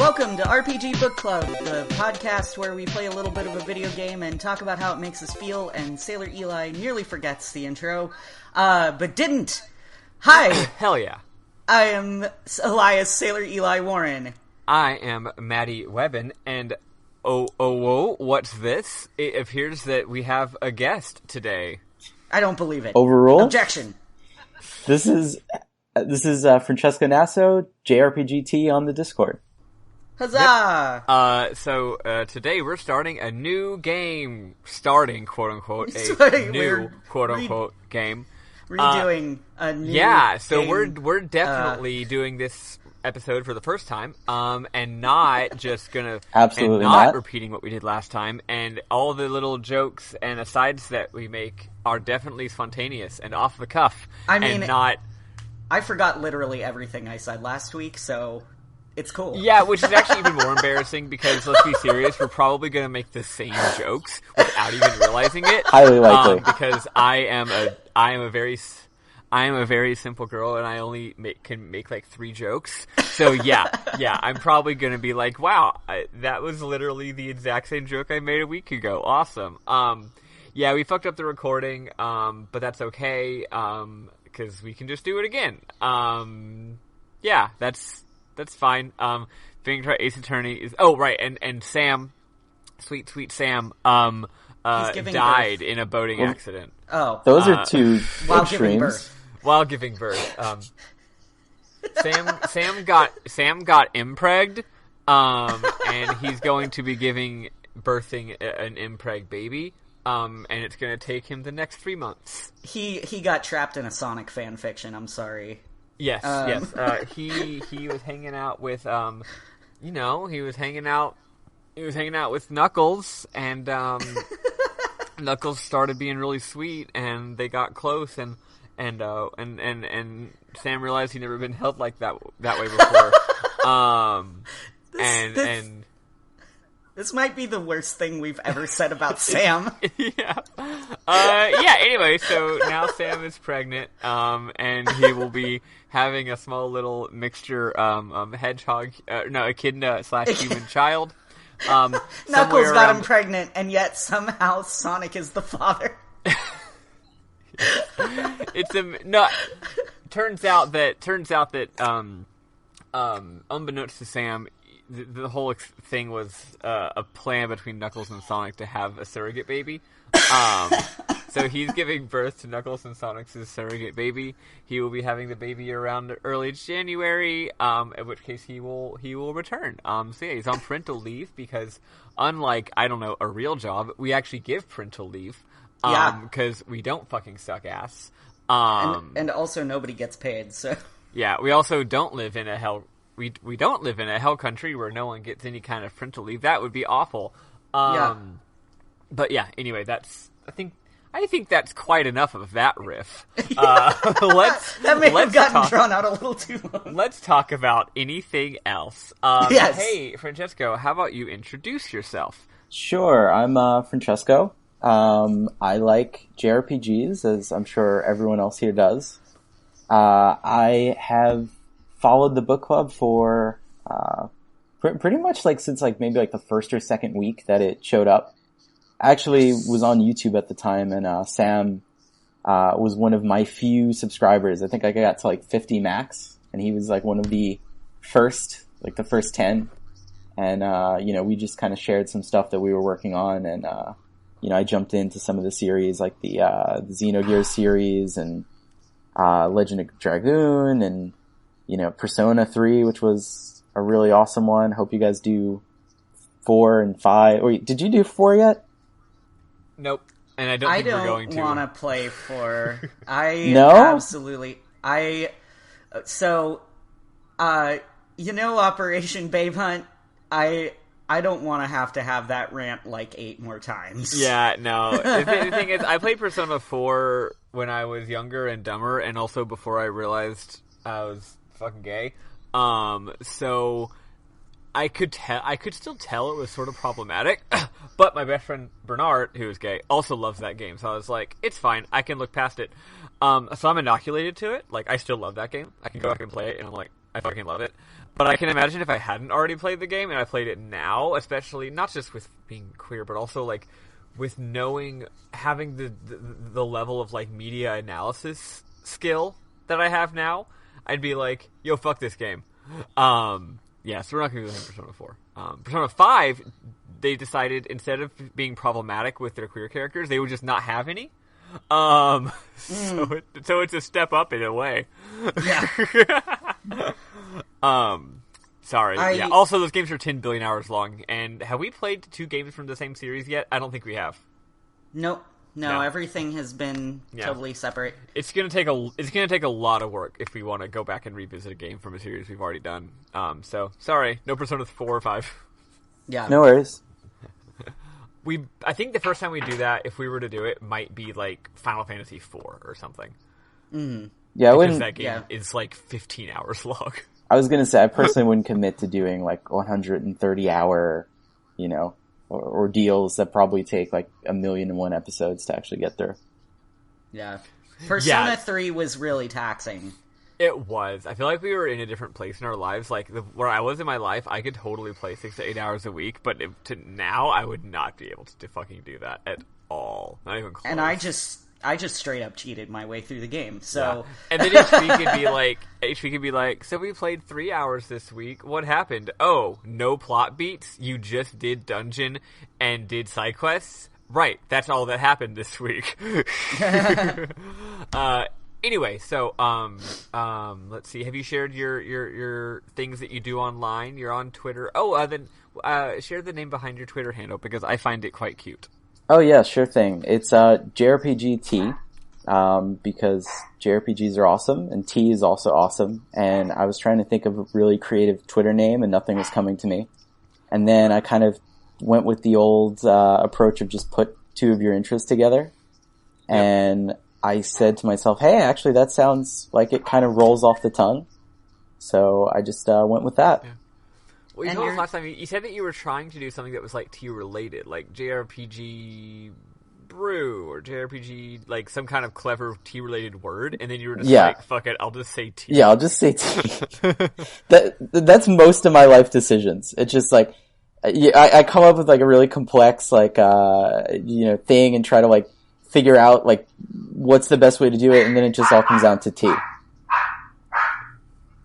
Welcome to RPG Book Club, the podcast where we play a little bit of a video game and talk about how it makes us feel, and Sailor Eli nearly forgets the intro, but didn't. Hi! Hell yeah. I am Elias Sailor Eli Warren. I am Maddie Webbin, and whoa, what's this? It appears that we have a guest today. I don't believe it. Overruled? Objection. This is Francesco Nasso, JRPGT on the Discord. Huzzah! Yep. Today we're starting a new game. Starting, quote-unquote, quote-unquote, game. Redoing a new Yeah, so game. we're definitely doing this episode for the first time, and not just gonna... Absolutely and not not. repeating what we did last time, and all the little jokes and asides that we make are definitely spontaneous and off the cuff, I mean, and not... I forgot literally everything I said last week, so... It's cool. Yeah, which is actually even more embarrassing because, let's be serious, we're probably going to make the same jokes without even realizing it. Highly likely. Because I am a very simple girl, and I only can make like 3 jokes. So yeah, I'm probably going to be like, wow, that was literally the exact same joke I made a week ago. Awesome. Yeah, we fucked up the recording, but that's okay, because we can just do it again. Yeah, that's fine. Phoenix Wright Ace Attorney is... Oh, right, and Sam, sweet Sam, died in a boating accident. Oh. Those are two While extremes. giving birth. While giving birth. Sam got impregged, and he's going to be birthing an impreg baby, and it's going to take him the next 3 months. He got trapped in a Sonic fan fiction, I'm sorry. Yes. He was hanging out with, he was hanging out with Knuckles, and, Knuckles started being really sweet, and they got close, and Sam realized he'd never been held like that way before. This might be the worst thing we've ever said about Sam. Yeah. Anyway, so now Sam is pregnant, and he will be having a small little mixture, hedgehog, echidna / human child. Knuckles got him pregnant, and yet somehow Sonic is the father. Turns out that, unbeknownst to Sam, the whole thing was a plan between Knuckles and Sonic to have a surrogate baby. So he's giving birth to Knuckles and Sonic's surrogate baby. He will be having the baby around early January, in which case he will return. So yeah, he's on parental leave because, unlike, I don't know, a real job, we actually give parental leave. Because we don't fucking suck ass. And also nobody gets paid, so... Yeah, we also don't live in a hell... We don't live in a hell country where no one gets any kind of parental leave. That would be awful. But yeah, anyway, I think that's quite enough of that riff. That may have gotten drawn out a little too long. Let's talk about anything else. Yes. Hey, Francesco, how about you introduce yourself? Sure, I'm Francesco. I like JRPGs, as I'm sure everyone else here does. I have followed the book club for pretty much since maybe the first or second week that it showed up. I actually was on YouTube at the time, and Sam was one of my few subscribers. I think I got to 50 max, and he was one of the first 10. And we just kind of shared some stuff that we were working on, and I jumped into some of the series like the Xenogears series and Legend of Dragoon and Persona 3, which was a really awesome one. Hope you guys do 4 and 5. Wait, did you do 4 yet? Nope. And I don't think we're going to. I don't want to play 4. No? Absolutely. Operation Babe Hunt, I don't want to have that rant 8 more times. Yeah, no. The thing is, I played Persona 4 when I was younger and dumber, and also before I realized I was fucking gay. So I could still tell it was sort of problematic, but my best friend Bernard, who is gay, also loves that game, so I was like, it's fine, I can look past it. So I'm inoculated to it. I still love that game. I can go back and play it, and I'm like, I fucking love it. But I can imagine if I hadn't already played the game and I played it now, especially not just with being queer, but also like with having the level of like media analysis skill that I have now, I'd be like, yo, fuck this game. Yeah, so we're not going to do that in Persona 4. Persona 5, they decided instead of being problematic with their queer characters, they would just not have any. So it's a step up in a way. Yeah. Sorry. Yeah. Also, those games are 10 billion hours long. And have we played 2 games from the same series yet? I don't think we have. Nope. No, everything has been totally separate. It's gonna take a lot of work if we want to go back and revisit a game from a series we've already done. So sorry, no Persona 4 or 5. Yeah. No worries. I think the first time we do that, if we were to do it, might be like Final Fantasy 4 or something. Mm-hmm. Yeah, because that game is like 15 hours long. I was gonna say I personally wouldn't commit to doing like 130-hour, ordeals that probably take like 1,000,001 episodes to actually get through. Yeah. Persona 3 was really taxing. It was. I feel like we were in a different place in our lives. Like, where I was in my life, I could totally play 6 to 8 hours a week, but now, I would not be able to fucking do that at all. Not even close. And I just straight up cheated my way through the game, so... Yeah. And then HP could be like, so we played 3 hours this week, what happened? Oh, no plot beats? You just did dungeon and did side quests? Right, that's all that happened this week. Anyway, so, let's see, have you shared your things that you do online? You're on Twitter. Oh, then, share the name behind your Twitter handle, because I find it quite cute. Oh yeah, sure thing. It's JRPGT, because JRPGs are awesome, and T is also awesome, and I was trying to think of a really creative Twitter name, and nothing was coming to me. And then I kind of went with the old approach of just put 2 of your interests together, and I said to myself, hey, actually that sounds like it kind of rolls off the tongue, so I just went with that. Yeah. Well, you told us last time, you said that you were trying to do something that was, like, tea-related, like JRPG brew, or JRPG, like, some kind of clever tea-related word, and then you were just like, fuck it, I'll just say tea. Yeah, I'll just say tea. That's most of my life decisions. It's just, like, I come up with, like, a really complex, like, thing, and try to, like, figure out, like, what's the best way to do it, and then it just all comes down to tea.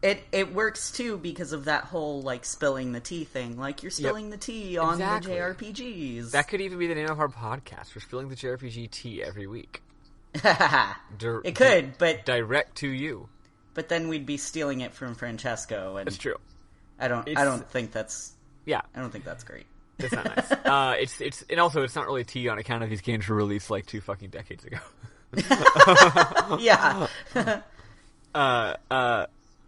It works too because of that whole like spilling the tea thing. Like you're spilling the tea on the JRPGs. That could even be the name of our podcast. We're spilling the JRPG tea every week. It could, but direct to you. But then we'd be stealing it from Francesco, and that's true. I don't think that's I don't think that's great. It's not nice. And also it's not really tea on account of these games were released like 2 fucking decades ago. Yeah.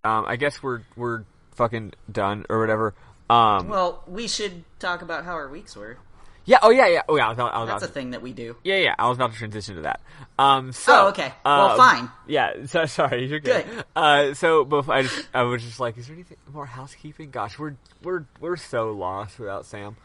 I guess we're fucking done or whatever. Well, we should talk about how our weeks were. Yeah. Oh yeah. Oh yeah. That's a thing that we do. Yeah. I was about to transition to that. Okay. Well, fine. Yeah. So, sorry. You're good. So, before I was just like, is there anything more housekeeping? Gosh, we're so lost without Sam.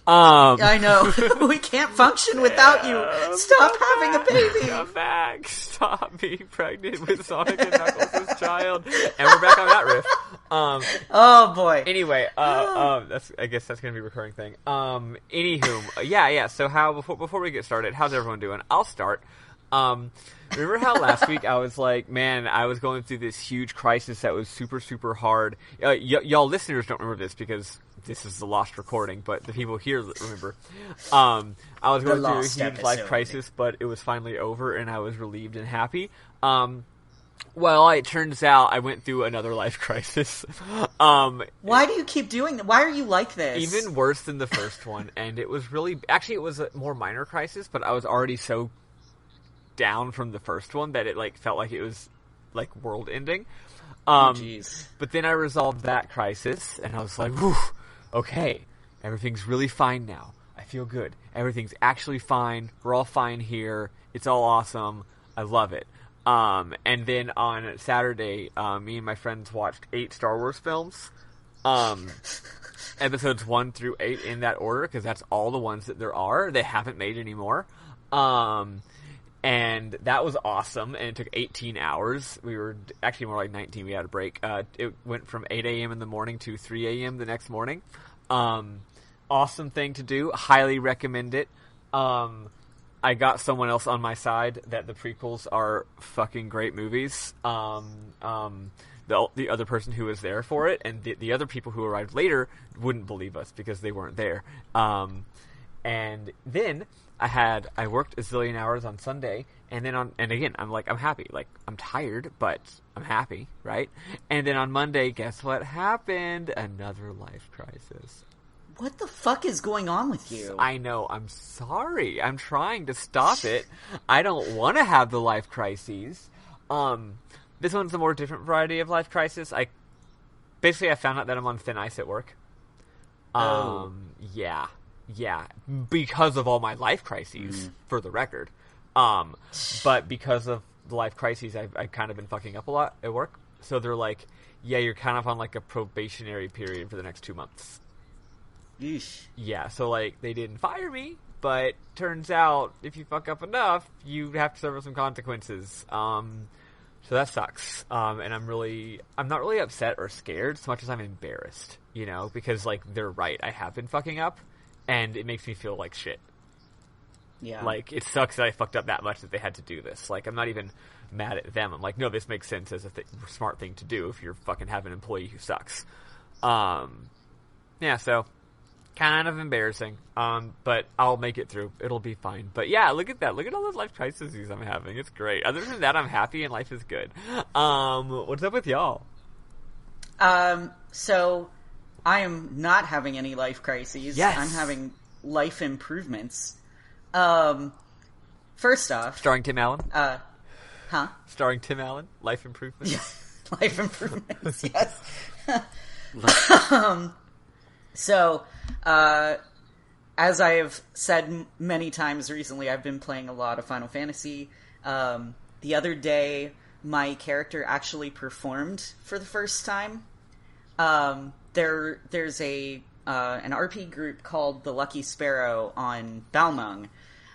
I know. We can't function without you. Stop having a baby. Come back. Stop being pregnant with Sonic and Knuckles' child. And we're back on that riff. Oh boy. Anyway, I guess that's gonna be a recurring thing. Anywho, yeah. So before we get started, how's everyone doing? I'll start. Remember how last week I was like, man, I was going through this huge crisis that was super, super hard. Y'all listeners don't remember this because this is the lost recording, but the people here remember. I was going through a huge life crisis, but it was finally over, and I was relieved and happy. Well, it turns out I went through another life crisis. Why do you keep doing that? Why are you like this? Even worse than the first one, and it was really... Actually, it was a more minor crisis, but I was already so down from the first one that it felt like it was world ending. Jeez. But then I resolved that crisis, and I was like, whew, okay, everything's really fine now. I feel good. Everything's actually fine. We're all fine here. It's all awesome. I love it. And then on Saturday, me and my friends watched 8 Star Wars films. Episodes 1 through 8 in that order, because that's all the ones that there are. They haven't made any more. And that was awesome, and it took 18 hours. We were actually more like 19. We had a break. It went from 8 a.m. in the morning to 3 a.m. the next morning. Awesome thing to do. Highly recommend it. I got someone else on my side that the prequels are fucking great movies. The other person who was there for it, and the other people who arrived later wouldn't believe us because they weren't there. And then I worked a zillion hours on Sunday, and again, I'm happy. Like, I'm tired, but I'm happy, right? And then on Monday, guess what happened? Another life crisis. What the fuck is going on with you? I know. I'm sorry. I'm trying to stop it. I don't want to have the life crises. This one's a more different variety of life crisis. I found out that I'm on thin ice at work. Yeah, because of all my life crises, for the record. But because of the life crises, I've kind of been fucking up a lot at work. So they're like, yeah, you're kind of on like a probationary period for the next 2 months. Yeesh. Yeah, so like they didn't fire me, but turns out if you fuck up enough, you have to suffer some consequences. So that sucks. And I'm not really upset or scared so much as I'm embarrassed, because like they're right. I have been fucking up, and it makes me feel like shit. Yeah. Like, it sucks that I fucked up that much that they had to do this. Like, I'm not even mad at them. I'm like, no, this makes sense as a smart thing to do if you're fucking have an employee who sucks. Yeah, so kind of embarrassing. But I'll make it through. It'll be fine. But yeah, look at that. Look at all those life crises I'm having. It's great. Other than that, I'm happy and life is good. What's up with y'all? So I am not having any life crises. Yes. I'm having life improvements. First off, Starring Tim Allen? Starring Tim Allen? Life improvements? Yeah. Life improvements, yes. So, as I have said many times recently, I've been playing a lot of Final Fantasy. The other day, my character actually performed for the first time. There's an RP group called the Lucky Sparrow on Balmung,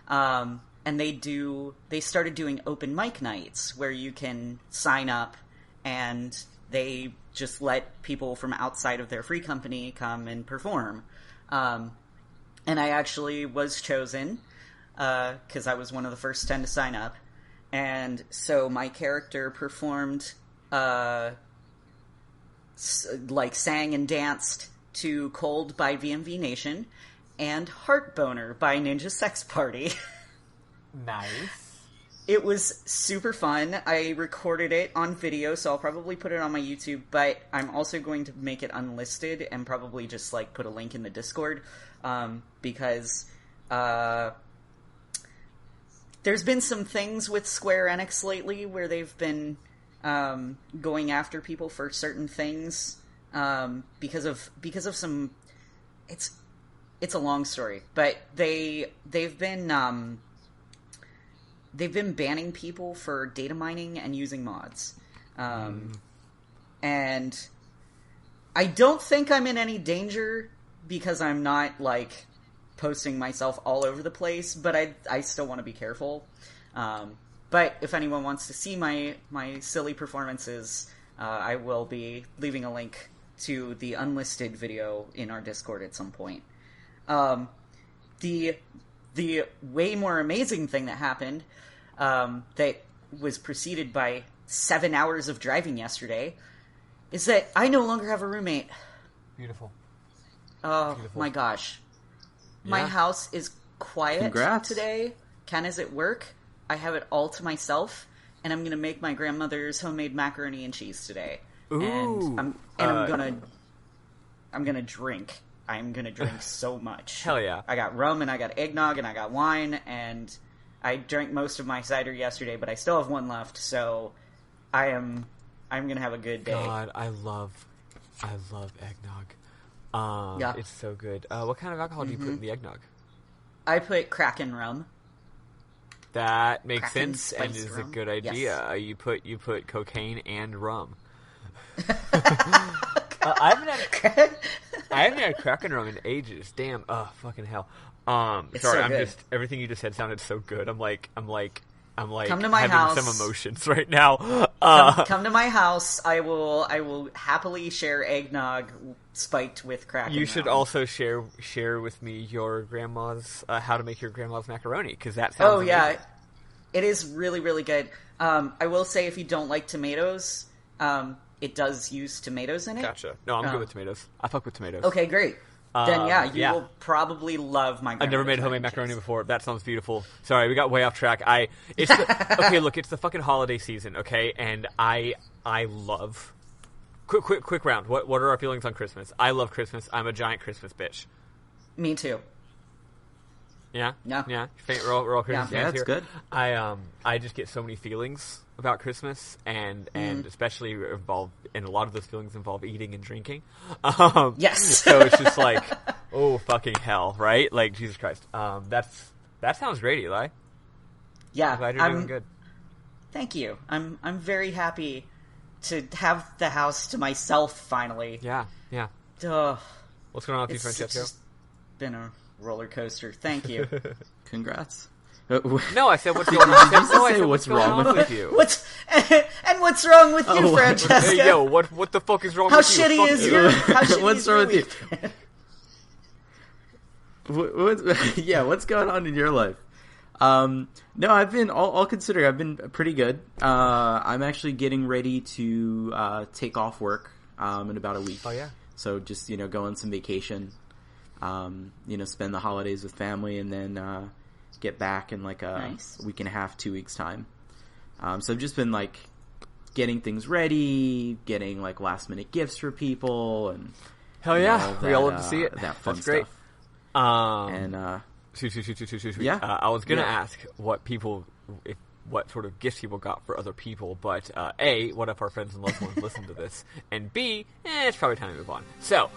and they started doing open mic nights where you can sign up and they just let people from outside of their free company come and perform. And I actually was chosen, because I was one of the first 10 to sign up. And so my character performed, sang and danced to Cold by VMV Nation and Heart Boner by Ninja Sex Party. Nice. It was super fun. I recorded it on video, so I'll probably put it on my YouTube, but I'm also going to make it unlisted and probably just, put a link in the Discord, because, there's been some things with Square Enix lately where they've been, going after people for certain things, because of some... It's a long story, but they've been banning people for data mining and using mods. And I don't think I'm in any danger because I'm not, posting myself all over the place, but I still want to be careful. But if anyone wants to see my silly performances, I will be leaving a link to the unlisted video in our Discord at some point. The way more amazing thing that happened, that was preceded by 7 hours of driving yesterday, is that I no longer have a roommate. Beautiful. Oh, Beautiful. My gosh. Yeah. My house is quiet Congrats. today. Ken is at work. I have it all to myself, and I'm going to make my grandmother's homemade macaroni and cheese today. Ooh. And I'm gonna drink. I'm gonna drink so much. Hell yeah. I got rum and I got eggnog and I got wine, and I drank most of my cider yesterday, but I still have one left, so I'm gonna have a good day. God, I love eggnog. Yeah. It's so good. What kind of alcohol do you put in the eggnog? I put Kraken rum. That makes Kraken sense and spiced is a rum. good idea. Yes. You put cocaine and rum. I haven't had Kraken rum in ages. Damn. Oh, fucking hell. It's Sorry, so good. everything you just said sounded so good. I'm like, I'm like come to my having house. some emotions right now. Come to my house. I will happily share eggnog spiked with crack. You should also share with me your grandma's how to make your grandma's macaroni, because that sounds amazing. It is really, really good. I will say, if you don't like tomatoes, it does use tomatoes in it. Gotcha. No, I'm good with tomatoes. I fuck with tomatoes. Okay, great. Then you will probably love my grandma's I've never made homemade macaroni before. That sounds beautiful. Sorry, we got way off track. Okay, look, it's the fucking holiday season, okay? And I love... Quick round. What are our feelings on Christmas? I love Christmas. I'm a giant Christmas bitch. Me too. Yeah? Yeah. Yeah? We're all Christmas fans that's here. good. I just get so many feelings about Christmas, and especially involve, and a lot of those feelings involve eating and drinking. Yes. So it's just like, oh, fucking hell, right? Like, Jesus Christ. That sounds great, Eli. Yeah. I'm glad you're doing good. Thank you. I'm very happy to have the house to myself finally. Yeah. What's going on with you, Francesco? It's just been a roller coaster. Thank you. Congrats. No, I said what's going on. I said what's wrong with you. What's wrong with you, Francesco? Hey, yo, what the fuck is wrong How with you? shitty is your? How shitty What's is wrong your with you? What's going on in your life? No, I've been all considering. I've been pretty good. I'm actually getting ready to take off work in about a week. Oh yeah. So just go on some vacation. Spend the holidays with family, and then get back in like a week and a half, 2 weeks time. So I've just been like getting things ready, getting like last minute gifts for people, and hell yeah, we all love to see it. That fun That's great. Stuff. And Sweet. Yeah. I was gonna ask what sort of gifts people got for other people, but A, what if our friends and loved ones listen to this? And B, it's probably time to move on. So,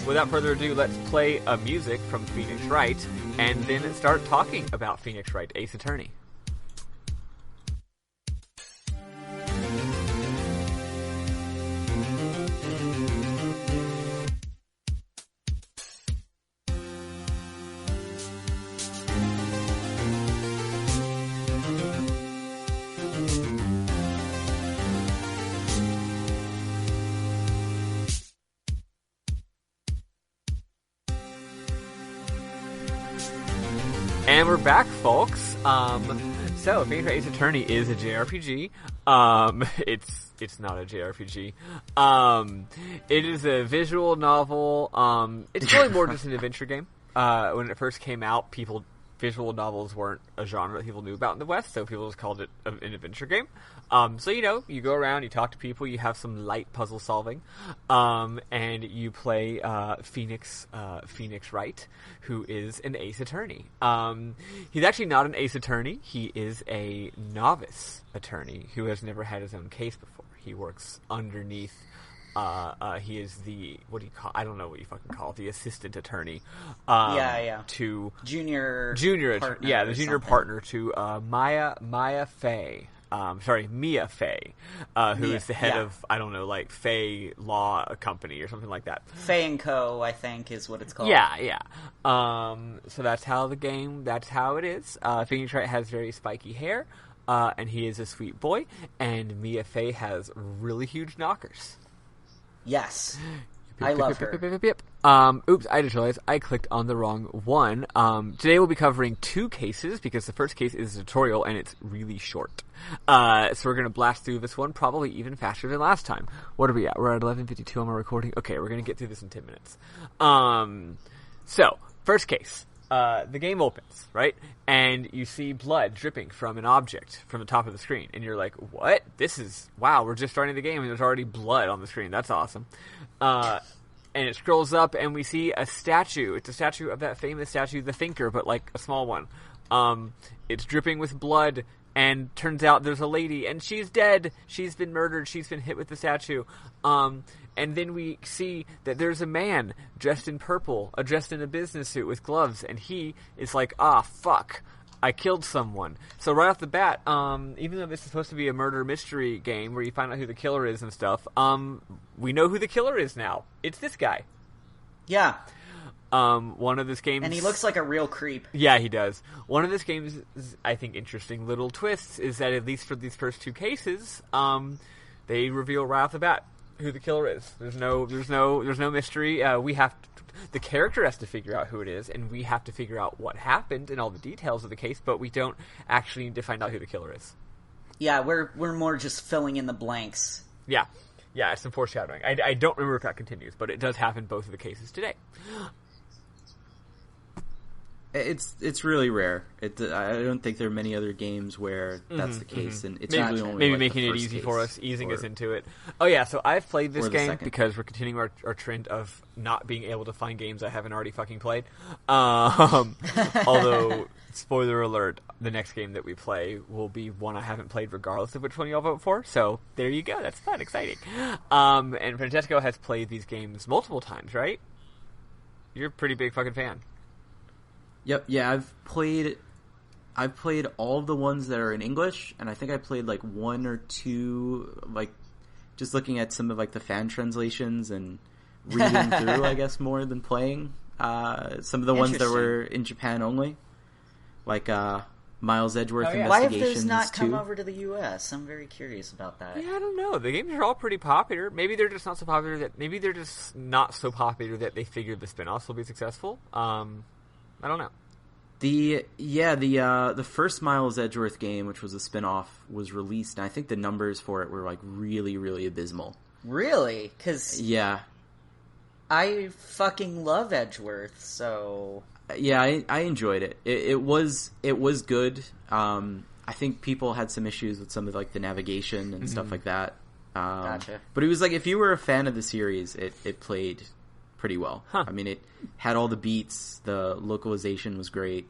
without further ado, let's play music from Phoenix Wright, and then start talking about Phoenix Wright, Ace Attorney. And we're back, folks. So Phoenix Wright Ace Attorney is a JRPG. It's not a JRPG. It is a visual novel. It's really more just an adventure game. When it first came out, visual novels weren't a genre that people knew about in the West, so people just called it an adventure game. So you go around, you talk to people, you have some light puzzle solving, and you play Phoenix Wright, who is an ace attorney. He's actually not an ace attorney. He is a novice attorney who has never had his own case before. He works underneath. He is what do you call? I don't know what you fucking call it. The assistant attorney. To junior partner. Yeah, the junior partner to Mia Fey, who is the head of, I don't know, like Fey Law Company or something like that. Fey & Co., I think, is what it's called. Yeah. So that's how it is. Phoenix Wright has very spiky hair, and he is a sweet boy, and Mia Fey has really huge knockers. Yes. I love her. Oops, I just realized I clicked on the wrong one. Today we'll be covering 2 cases, because the first case is a tutorial and it's really short. So we're going to blast through this one probably even faster than last time. What are we at? We're at 11:52 on my recording. Okay, we're going to get through this in 10 minutes. So, first case. The game opens, right? And you see blood dripping from an object from the top of the screen. And you're like, what? Wow, we're just starting the game and there's already blood on the screen. That's awesome. And it scrolls up and we see a statue. It's a statue of that famous statue, the Thinker, but like a small one. It's dripping with blood, and turns out there's a lady and she's dead. She's been murdered. She's been hit with the statue. And then we see that there's a man dressed in purple, dressed in a business suit with gloves, and he is like, fuck, I killed someone. So right off the bat, even though this is supposed to be a murder mystery game where you find out who the killer is and stuff, we know who the killer is now. It's this guy. Yeah. One of this game's... And he looks like a real creep. Yeah, he does. One of this game's, I think, interesting little twists is that at least for these first two cases, they reveal right off the bat who the killer is. There's no mystery. The character has to figure out who it is, and we have to figure out what happened and all the details of the case, but we don't actually need to find out who the killer is. Yeah, we're more just filling in the blanks. Yeah, it's some foreshadowing. I don't remember if that continues, but it does happen both of the cases today. It's really rare. I don't think there are many other games where that's the case, and it's really only maybe like making it easy for us, easing us into it. Oh yeah, so I've played this game because we're continuing our trend of not being able to find games I haven't already fucking played. Although, spoiler alert, the next game that we play will be one I haven't played regardless of which one y'all vote for. So there you go. That's fun, exciting. And Francesco has played these games multiple times, right? You're a pretty big fucking fan. Yep, yeah, I've played all of the ones that are in English, and I think I played like one or two, like just looking at some of like the fan translations and reading through, I guess, more than playing. Some of the ones that were in Japan only, like Miles Edgeworth Investigations. Why have those not come over to the U.S.? I'm very curious about that. Yeah, I don't know. The games are all pretty popular. Maybe they're just not so popular that they figured the spin-offs will be successful. I don't know. The first Miles Edgeworth game, which was a spin-off, was released, and I think the numbers for it were like really, really abysmal. Really? Because I fucking love Edgeworth, so yeah, I enjoyed it. It was good. I think people had some issues with some of like the navigation and stuff like that. Gotcha. But it was like if you were a fan of the series, it played pretty well. Huh. I mean, it had all the beats. The localization was great.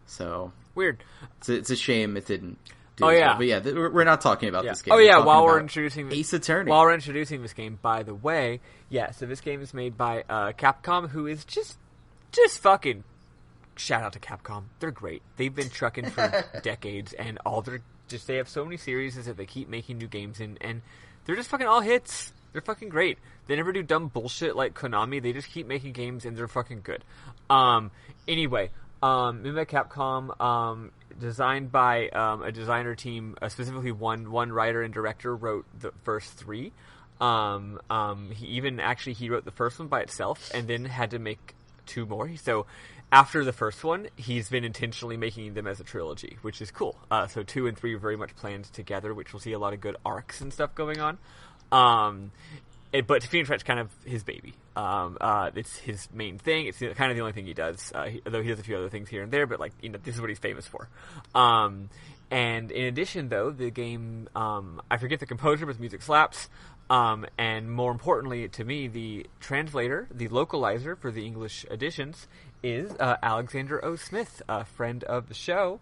So weird. It's a shame it didn't. Oh yeah, well. But yeah, we're not talking about this game. Oh yeah, while we're introducing Ace Attorney. While we're introducing this game, by the way, so this game is made by Capcom, who is just fucking shout out to Capcom. They're great. They've been trucking for decades, and they have so many series that they keep making new games in, and they're just fucking all hits. They're fucking great. They never do dumb bullshit like Konami. They just keep making games, and they're fucking good. Anyway, made by Capcom, designed by a designer team, specifically one writer and director wrote the first three. He wrote the first one by itself, and then had to make two more. So after the first one, he's been intentionally making them as a trilogy, which is cool. So 2 and 3 are very much planned together, which we'll see a lot of good arcs and stuff going on. But Phoenix Wright's kind of his baby. It's his main thing. It's kind of the only thing he does. Though he does a few other things here and there, but this is what he's famous for. And in addition, though, the game, I forget the composer, but the music slaps. And more importantly to me, the translator, the localizer for the English editions is Alexander O. Smith, a friend of the show,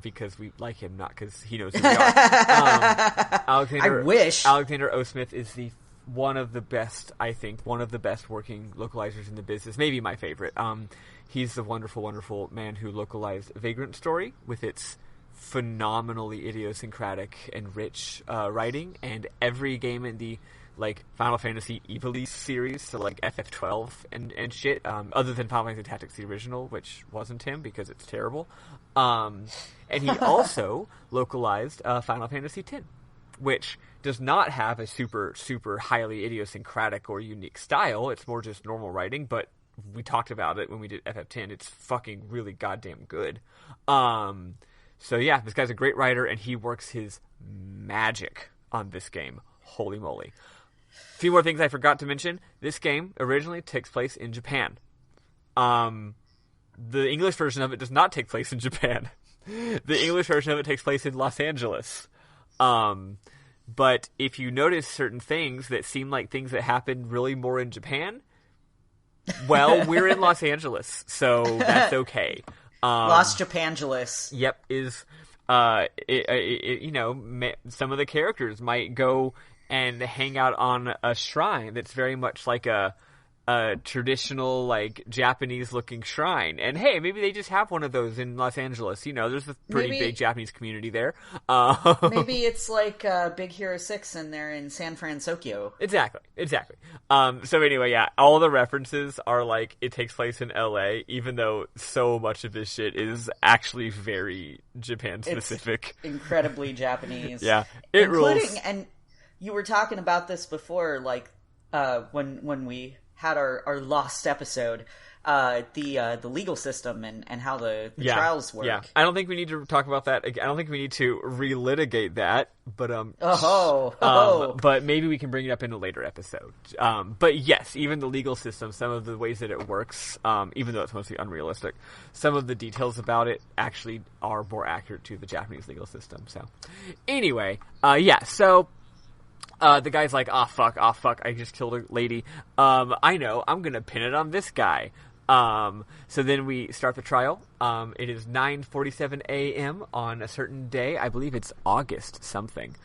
because we like him, not because he knows who we are. I wish. Alexander O. Smith is one of the best working localizers in the business, maybe my favorite. He's the wonderful, wonderful man who localized Vagrant Story with its phenomenally idiosyncratic and rich writing, and every game in the Final Fantasy Ivalice series, so FF12 and shit, other than Final Fantasy Tactics the original, which wasn't him because it's terrible. And he also localized Final Fantasy X, which does not have a super, super highly idiosyncratic or unique style. It's more just normal writing, but we talked about it when we did FF10. It's fucking really goddamn good. So yeah, this guy's a great writer, and he works his magic on this game. Holy moly. A few more things I forgot to mention. This game originally takes place in Japan. The English version of it does not take place in Japan. The English version of it takes place in Los Angeles. But if you notice certain things that seem like things that happen really more in Japan, well, we're in Los Angeles, so that's okay. Los Japangeles. Yep, some of the characters might go and hang out on a shrine that's very much like a traditional, like, Japanese-looking shrine. And hey, maybe they just have one of those in Los Angeles. You know, there's a pretty big Japanese community there. Maybe it's like Big Hero 6 and they're in San Francisco. Exactly. So anyway, yeah, all the references are like, it takes place in LA, even though so much of this shit is actually very Japan-specific. It's incredibly Japanese. Yeah, it rules. And you were talking about this before, like, when we had our lost episode, the legal system and how the trials work. Yeah, I don't think we need to talk about that. I don't think we need to relitigate that. But but maybe we can bring it up in a later episode. But yes, even the legal system, some of the ways that it works, even though it's mostly unrealistic, some of the details about it actually are more accurate to the Japanese legal system. So anyway, so. The guy's like, oh fuck, I just killed a lady. I know, I'm gonna pin it on this guy. So then we start the trial. It is 9:47 a.m. on a certain day. I believe it's August something.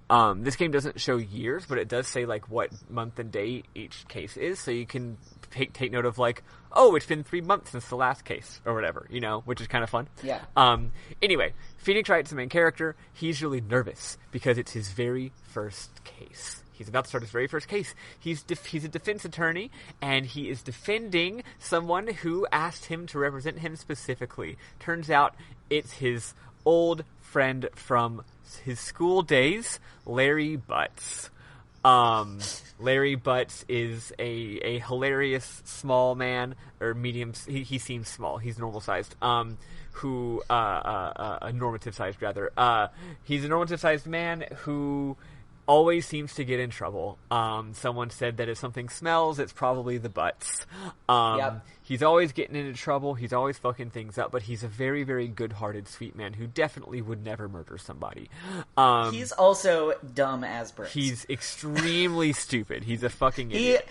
This game doesn't show years, but it does say, like, what month and day each case is, so you can take note of, like, oh, it's been 3 months since the last case, or whatever, you know, which is kind of fun. Yeah. Anyway, Phoenix Wright's the main character. He's really nervous, because it's his very first case. He's about to start his very first case. He's a defense attorney, and he is defending someone who asked him to represent him specifically. Turns out it's his old friend from his school days, Larry Butts. Larry Butts is a hilarious small man, or medium. He seems small. He's normal sized. A normative sized rather. He's a normative sized man who always seems to get in trouble. Someone said that if something smells, it's probably the butts. Yep. He's always getting into trouble. He's always fucking things up, but he's a very, very good-hearted, sweet man who definitely would never murder somebody. He's also dumb as bricks. He's extremely stupid. He's a fucking idiot.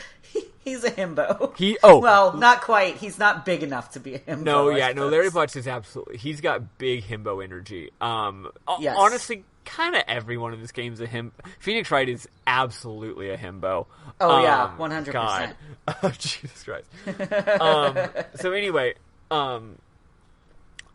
He's a himbo. Well, not quite. He's not big enough to be a himbo. Larry Butts is absolutely. He's got big himbo energy. Yes. Honestly, kind of everyone in this game is a himbo. Phoenix Wright is absolutely a himbo. Oh yeah, 100%. God. Jesus Christ. So anyway,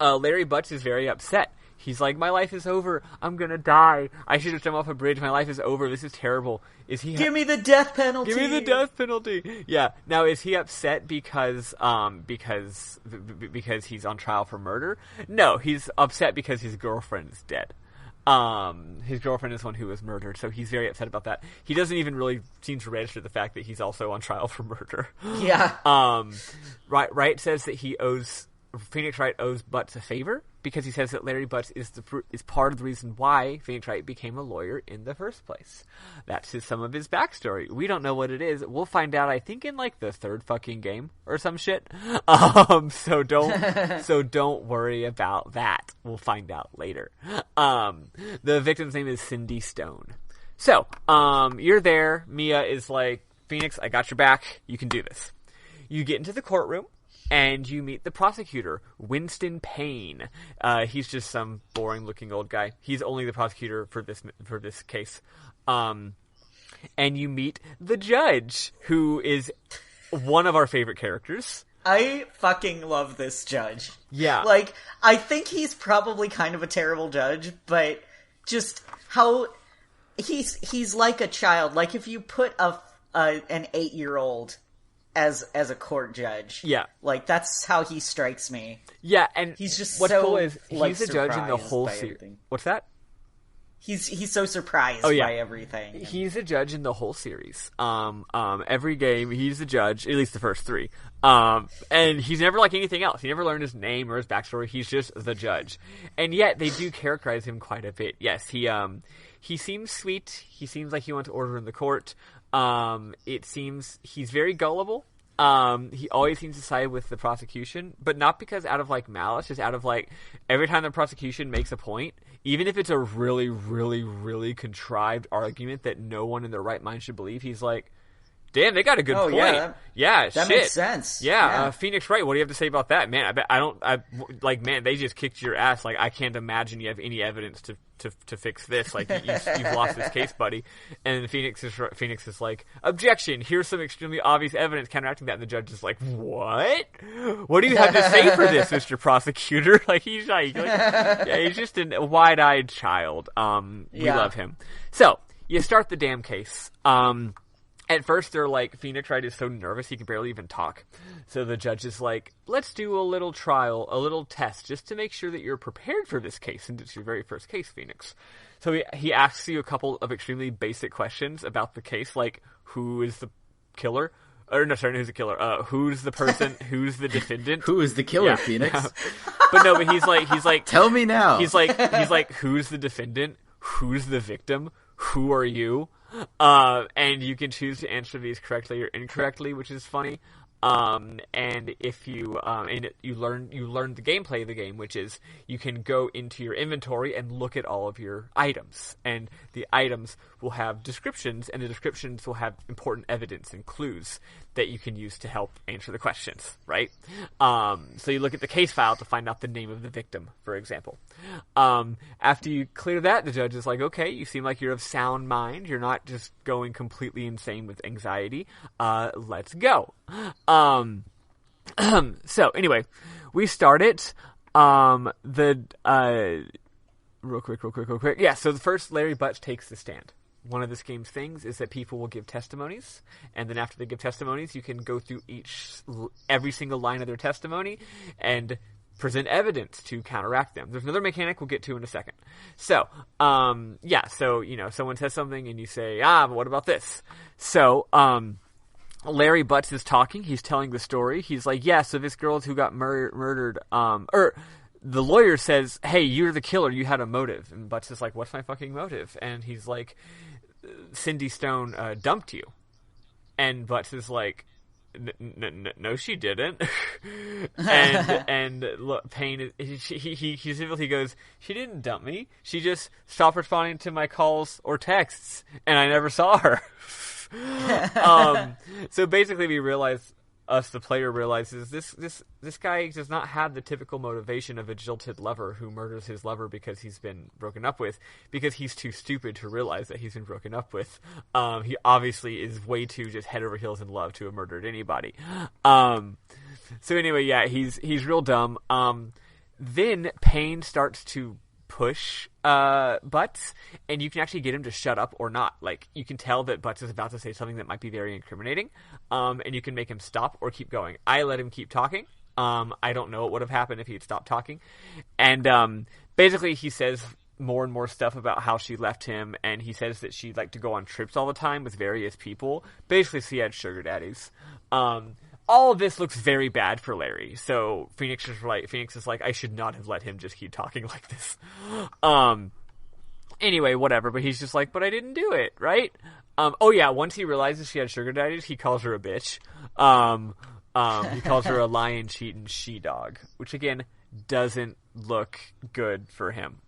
Larry Butts is very upset. He's like, my life is over. I'm gonna die. I should have jumped off a bridge. My life is over. This is terrible. Give me the death penalty. Give me the death penalty. Yeah. Now, is he upset because he's on trial for murder? No, he's upset because his girlfriend is dead. His girlfriend is one who was murdered, so he's very upset about that. He doesn't even really seem to register the fact that he's also on trial for murder. Yeah. Wright says that Phoenix Wright owes Butts a favor because he says that Larry Butts is part of the reason why Phoenix Wright became a lawyer in the first place. That's some of his backstory. We don't know what it is. We'll find out, I think, in like the third fucking game or some shit. So don't worry about that. We'll find out later. The victim's name is Cindy Stone. So, you're there. Mia is like, Phoenix, I got your back. You can do this. You get into the courtroom. And you meet the prosecutor, Winston Payne. He's just some boring-looking old guy. He's only the prosecutor for this case. And you meet the judge, who is one of our favorite characters. I fucking love this judge. Yeah. Like, I think he's probably kind of a terrible judge, but just how he's like a child. Like, if you put an 8-year-old as a court judge. Yeah. Like, that's how he strikes me. Yeah, and he's just what's so, cool is like, he's the judge in the whole series. What's that? He's so surprised by everything. He's a judge in the whole series. Every game, he's the judge, at least the first 3. And he's never like anything else. He never learned his name or his backstory. He's just the judge. And yet, they do characterize him quite a bit. Yes, he seems sweet. He seems like he wants order in the court. It seems he's very gullible. He always seems to side with the prosecution, but not because out of like malice, just out of like every time the prosecution makes a point, even if it's a really, really, really contrived argument that no one in their right mind should believe, he's like, Damn, they got a good point. Yeah, that shit. makes sense. Yeah. Phoenix Wright, what do you have to say about that? Man, man, they just kicked your ass. Like, I can't imagine you have any evidence to fix this. Like, you've lost this case, buddy. And Phoenix is like, objection, here's some extremely obvious evidence counteracting that. And the judge is like, what? What do you have to say for this, Mr. Prosecutor? Like, he's just a wide-eyed child. We love him. So, you start the damn case. At first, they're like, Phoenix Wright is so nervous he can barely even talk. So the judge is like, let's do a little trial, a little test, just to make sure that you're prepared for this case, since it's your very first case, Phoenix. So he asks you a couple of extremely basic questions about the case, like, who is the killer? Or, no, sorry, who's the killer? Who's the person? Who's the defendant? Who is the killer, Phoenix? Yeah. But he's like, tell me now. He's like, who's the defendant? Who's the victim? Who are you? And you can choose to answer these correctly or incorrectly, which is funny. And if you learn the gameplay of the game, which is you can go into your inventory and look at all of your items, and the items will have descriptions, and the descriptions will have important evidence and clues that you can use to help answer the questions, right? So you look at the case file to find out the name of the victim, for example. After you clear that, the judge is like, okay, you seem like you're of sound mind. You're not just going completely insane with anxiety. Let's go. So anyway, we start it. Real quick. Yeah, so the first, Larry Butts takes the stand. One of this game's things is that people will give testimonies, and then after they give testimonies, you can go through every single line of their testimony and present evidence to counteract them. There's another mechanic we'll get to in a second. So, someone says something and you say, but what about this? So, Larry Butts is talking. He's telling the story. He's like, yeah, so this girl who got murdered, the lawyer says, hey, you're the killer. You had a motive. And Butts is like, what's my fucking motive? And he's like, Cindy Stone dumped you. And Butts is like, no, she didn't. and look, Payne, he goes, she didn't dump me. She just stopped responding to my calls or texts, and I never saw her. So basically the player realizes this guy does not have the typical motivation of a jilted lover who murders his lover because he's been broken up with, because he's too stupid to realize that he's been broken up with. He obviously is way too just head over heels in love to have murdered anybody. So anyway, yeah, he's real dumb. Then Payne starts to push Butts, and you can actually get him to shut up or not. Like, you can tell that Butts is about to say something that might be very incriminating, and you can make him stop or keep going. I let him keep talking. I don't know what would have happened if he had stopped talking. And basically he says more and more stuff about how she left him, and he says that she'd like to go on trips all the time with various people. Basically, she had sugar daddies. All of this looks very bad for Larry. So Phoenix is right. Phoenix is like, I should not have let him just keep talking like this. Anyway, whatever. But he's just like, but I didn't do it, right? Once he realizes she had sugar daddies, he calls her a bitch. He calls her a lying, cheating she-dog, which again doesn't look good for him.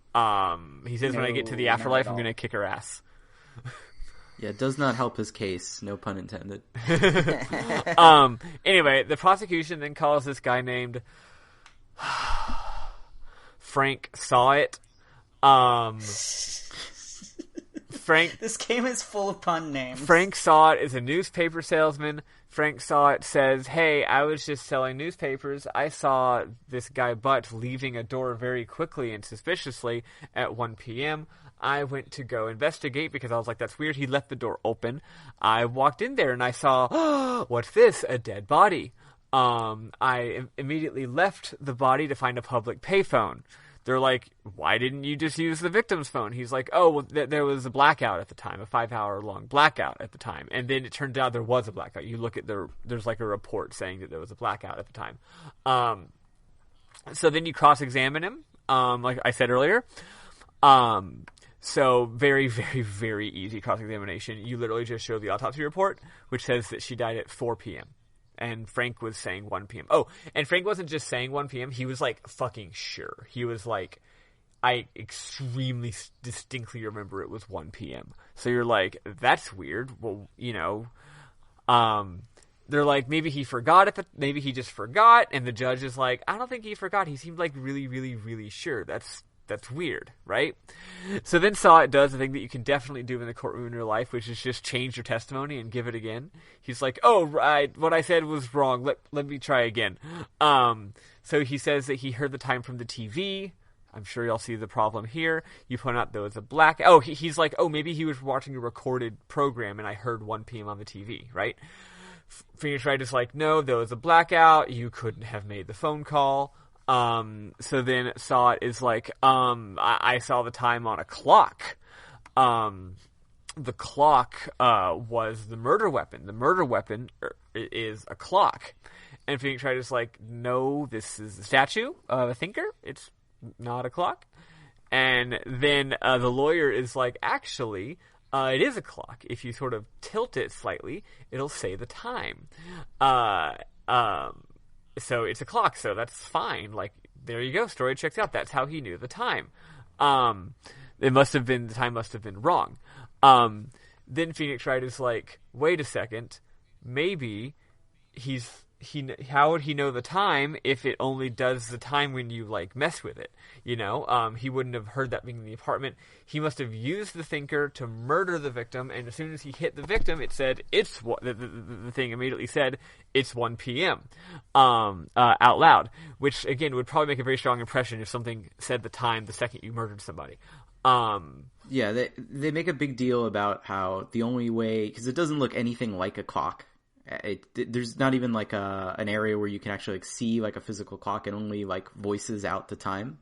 He says, when I get to the afterlife, I'm going to kick her ass. Yeah, it does not help his case. No pun intended. Anyway, the prosecution then calls this guy named Frank Sawit. This game is full of pun names. Frank Sawit is a newspaper salesman. Frank Sawit says, hey, I was just selling newspapers. I saw this guy Butts leaving a door very quickly and suspiciously at 1 p.m. I went to go investigate because I was like, that's weird. He left the door open. I walked in there and I saw, what's this? A dead body. I immediately left the body to find a public payphone. They're like, why didn't you just use the victim's phone? He's like, there was a blackout at the time, a 5-hour-long blackout at the time. And then it turned out there was a blackout. You look at there's like a report saying that there was a blackout at the time. So then you cross-examine him, like I said earlier. So very, very, very easy cross-examination. You literally just show the autopsy report, which says that she died at 4 p.m. And Frank was saying 1 p.m. Oh, and Frank wasn't just saying 1 p.m. He was like fucking sure. He was like, I extremely distinctly remember it was 1 p.m. So you're like, that's weird. Well, They're like, maybe he forgot it. Maybe he just forgot. And the judge is like, I don't think he forgot. He seemed like really, really, really sure. That's weird, right? So then Saw does the thing that you can definitely do in the courtroom in real life, which is just change your testimony and give it again. He's like, oh, right, what I said was wrong. Let me try again. So he says that he heard the time from the TV. I'm sure y'all see the problem here. You point out there was a black... Oh, he's like, oh, maybe he was watching a recorded program and I heard 1 p.m. on the TV, right? Phoenix Wright is like, no, there was a blackout. You couldn't have made the phone call. So then Saw is like, I saw the time on a clock. The clock, was the murder weapon. The murder weapon is a clock. And Phoenix Wright is like, no, this is a statue of a thinker. It's not a clock. And then, the lawyer is like, actually, it is a clock. If you sort of tilt it slightly, it'll say the time. So it's a clock, so that's fine. Like, there you go. Story checks out. That's how he knew the time. The time must have been wrong. Then Phoenix Wright is like, wait a second. Maybe how would he know the time if it only does the time when you, like, mess with it? You know, he wouldn't have heard that being in the apartment. He must have used the thinker to murder the victim, and as soon as he hit the victim, it said, the thing immediately said, it's 1 p.m. Out loud, which, again, would probably make a very strong impression if something said the time the second you murdered somebody. Yeah, they make a big deal about how the only way... Because it doesn't look anything like a clock. There's not even like an area where you can actually like see like a physical clock. It only like voices out the time.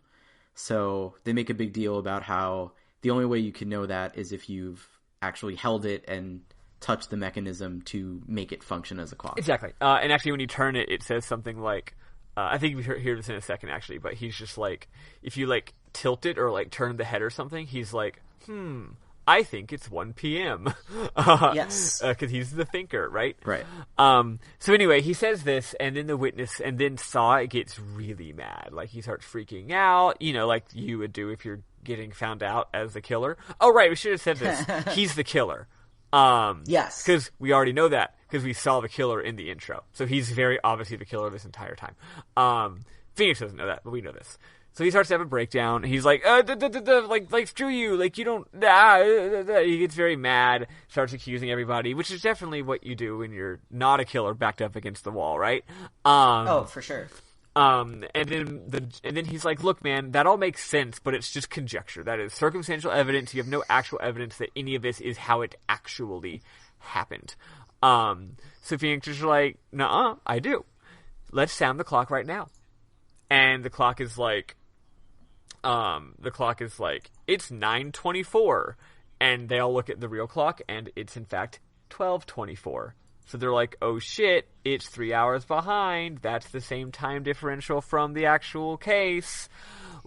So they make a big deal about how the only way you can know that is if you've actually held it and touched the mechanism to make it function as a clock. Exactly. And actually when you turn it, it says something like, I think we hear this in a second actually, but he's just like, if you like tilt it or like turn the head or something, he's like, I think it's 1 p.m. Yes. Because he's the thinker, right? Right. So anyway, he says this, and then the witness, and then Saw gets really mad. Like, he starts freaking out, you know, like you would do if you're getting found out as the killer. Oh, right, we should have said this. He's the killer. Yes. Because we already know that, because we saw the killer in the intro. So he's very obviously the killer this entire time. Phoenix doesn't know that, but we know this. So he starts to have a breakdown. He's like, like screw you, like you don't. He gets very mad, starts accusing everybody, which is definitely what you do when you're not a killer, backed up against the wall, right? Oh, for sure. And then he's like, look, man, that all makes sense, but it's just conjecture. That is circumstantial evidence. You have no actual evidence that any of this is how it actually happened. So Phoenix is like, nuh-uh, I do. Let's sound the clock right now. And the clock is like, it's 9:24, and they all look at the real clock, and it's in fact 12:24. So they're like, oh shit, it's 3 hours behind. That's the same time differential from the actual case.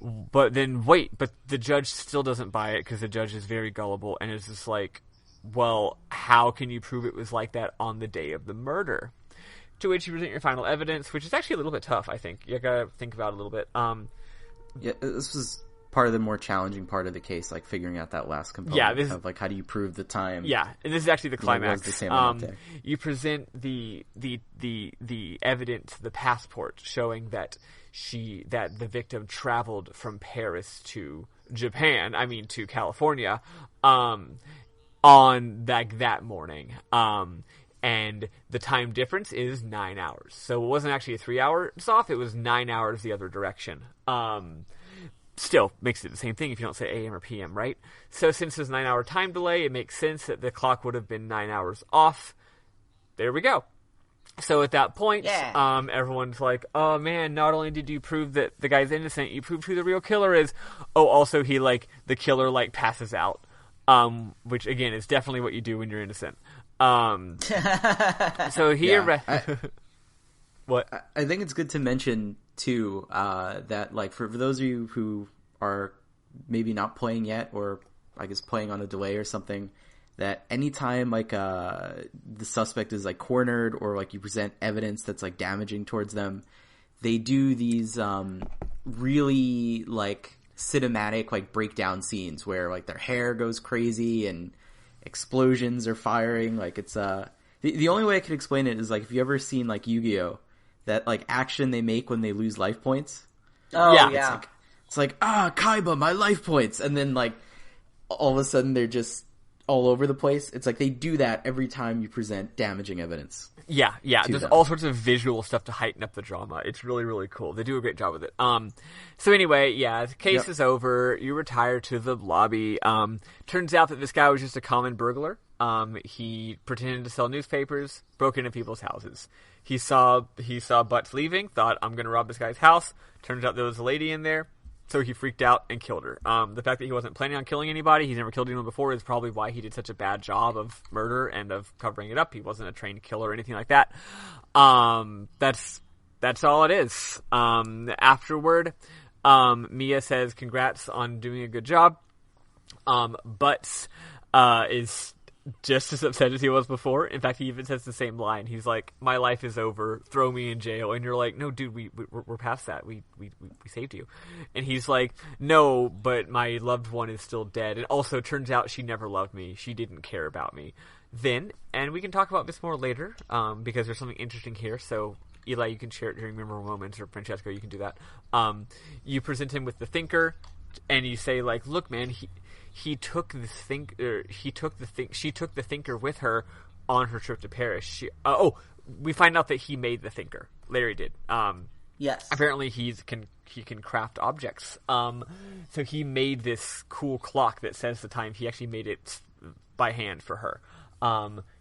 But then wait, but the judge still doesn't buy it because the judge is very gullible and is just like, well, how can you prove it was like that on the day of the murder? To which you present your final evidence, which is actually a little bit tough, I think. You gotta think about it a little bit. Yeah, this was part of the more challenging part of the case, like figuring out that last component of like how do you prove the time. Yeah, and this is actually the climax. The same on that day. You present the evidence, the passport, showing that the victim traveled from Paris to Japan. I mean to California, on that morning. And the time difference is 9 hours. So it wasn't actually a 3 hours off, it was 9 hours the other direction. Still makes it the same thing if you don't say AM or PM, right? So since there's 9 hour time delay, it makes sense that the clock would have been 9 hours off. There we go. So at that point, everyone's like, oh man, not only did you prove that the guy's innocent, you proved who the real killer is. Oh, also he the killer passes out. Which again is definitely what you do when you're innocent. So here, what? I think it's good to mention too, that like for those of you who are maybe not playing yet, or I guess playing on a delay or something, that anytime the suspect is like cornered or like you present evidence that's like damaging towards them, they do these really like cinematic like breakdown scenes where like their hair goes crazy and explosions are firing. Like it's The only way I could explain it is like if you ever seen like Yu-Gi-Oh, that like action they make when they lose life points. Oh Yeah. yeah. It's like Kaiba, my life points, and then like all of a sudden they're just all over the place. It's like they do that every time you present damaging evidence. Yeah. There's them. all sorts of visual stuff to heighten up the drama. It's really, really cool. They do a great job with it. So anyway, yeah, the case is over. You retire to the lobby. Turns out that this guy was just a common burglar. He pretended to sell newspapers, broke into people's houses. He saw Butts leaving, thought, I'm going to rob this guy's house. Turns out there was a lady in there. So he freaked out and killed her. The fact that he wasn't planning on killing anybody, he's never killed anyone before, is probably why he did such a bad job of murder and of covering it up. He wasn't a trained killer or anything like that. That's all it is. Afterward, Mia says congrats on doing a good job. Butts is just as upset as he was before. In fact, he even says the same line. He's like, "My life is over. Throw me in jail." And you're like, "No, dude, we're past that. We saved you." And he's like, "No, but my loved one is still dead. And also, turns out she never loved me. She didn't care about me." Then, and we can talk about this more later, because there's something interesting here. So, Eli, you can share it during memorable moments, or Francesco, you can do that. You present him with the thinker, and you say like, "Look, man, she took the thinker with her on her trip to Paris." We find out that he made the thinker. Larry did. Yes. Apparently he can craft objects. So he made this cool clock that says the time. He actually made it by hand for her.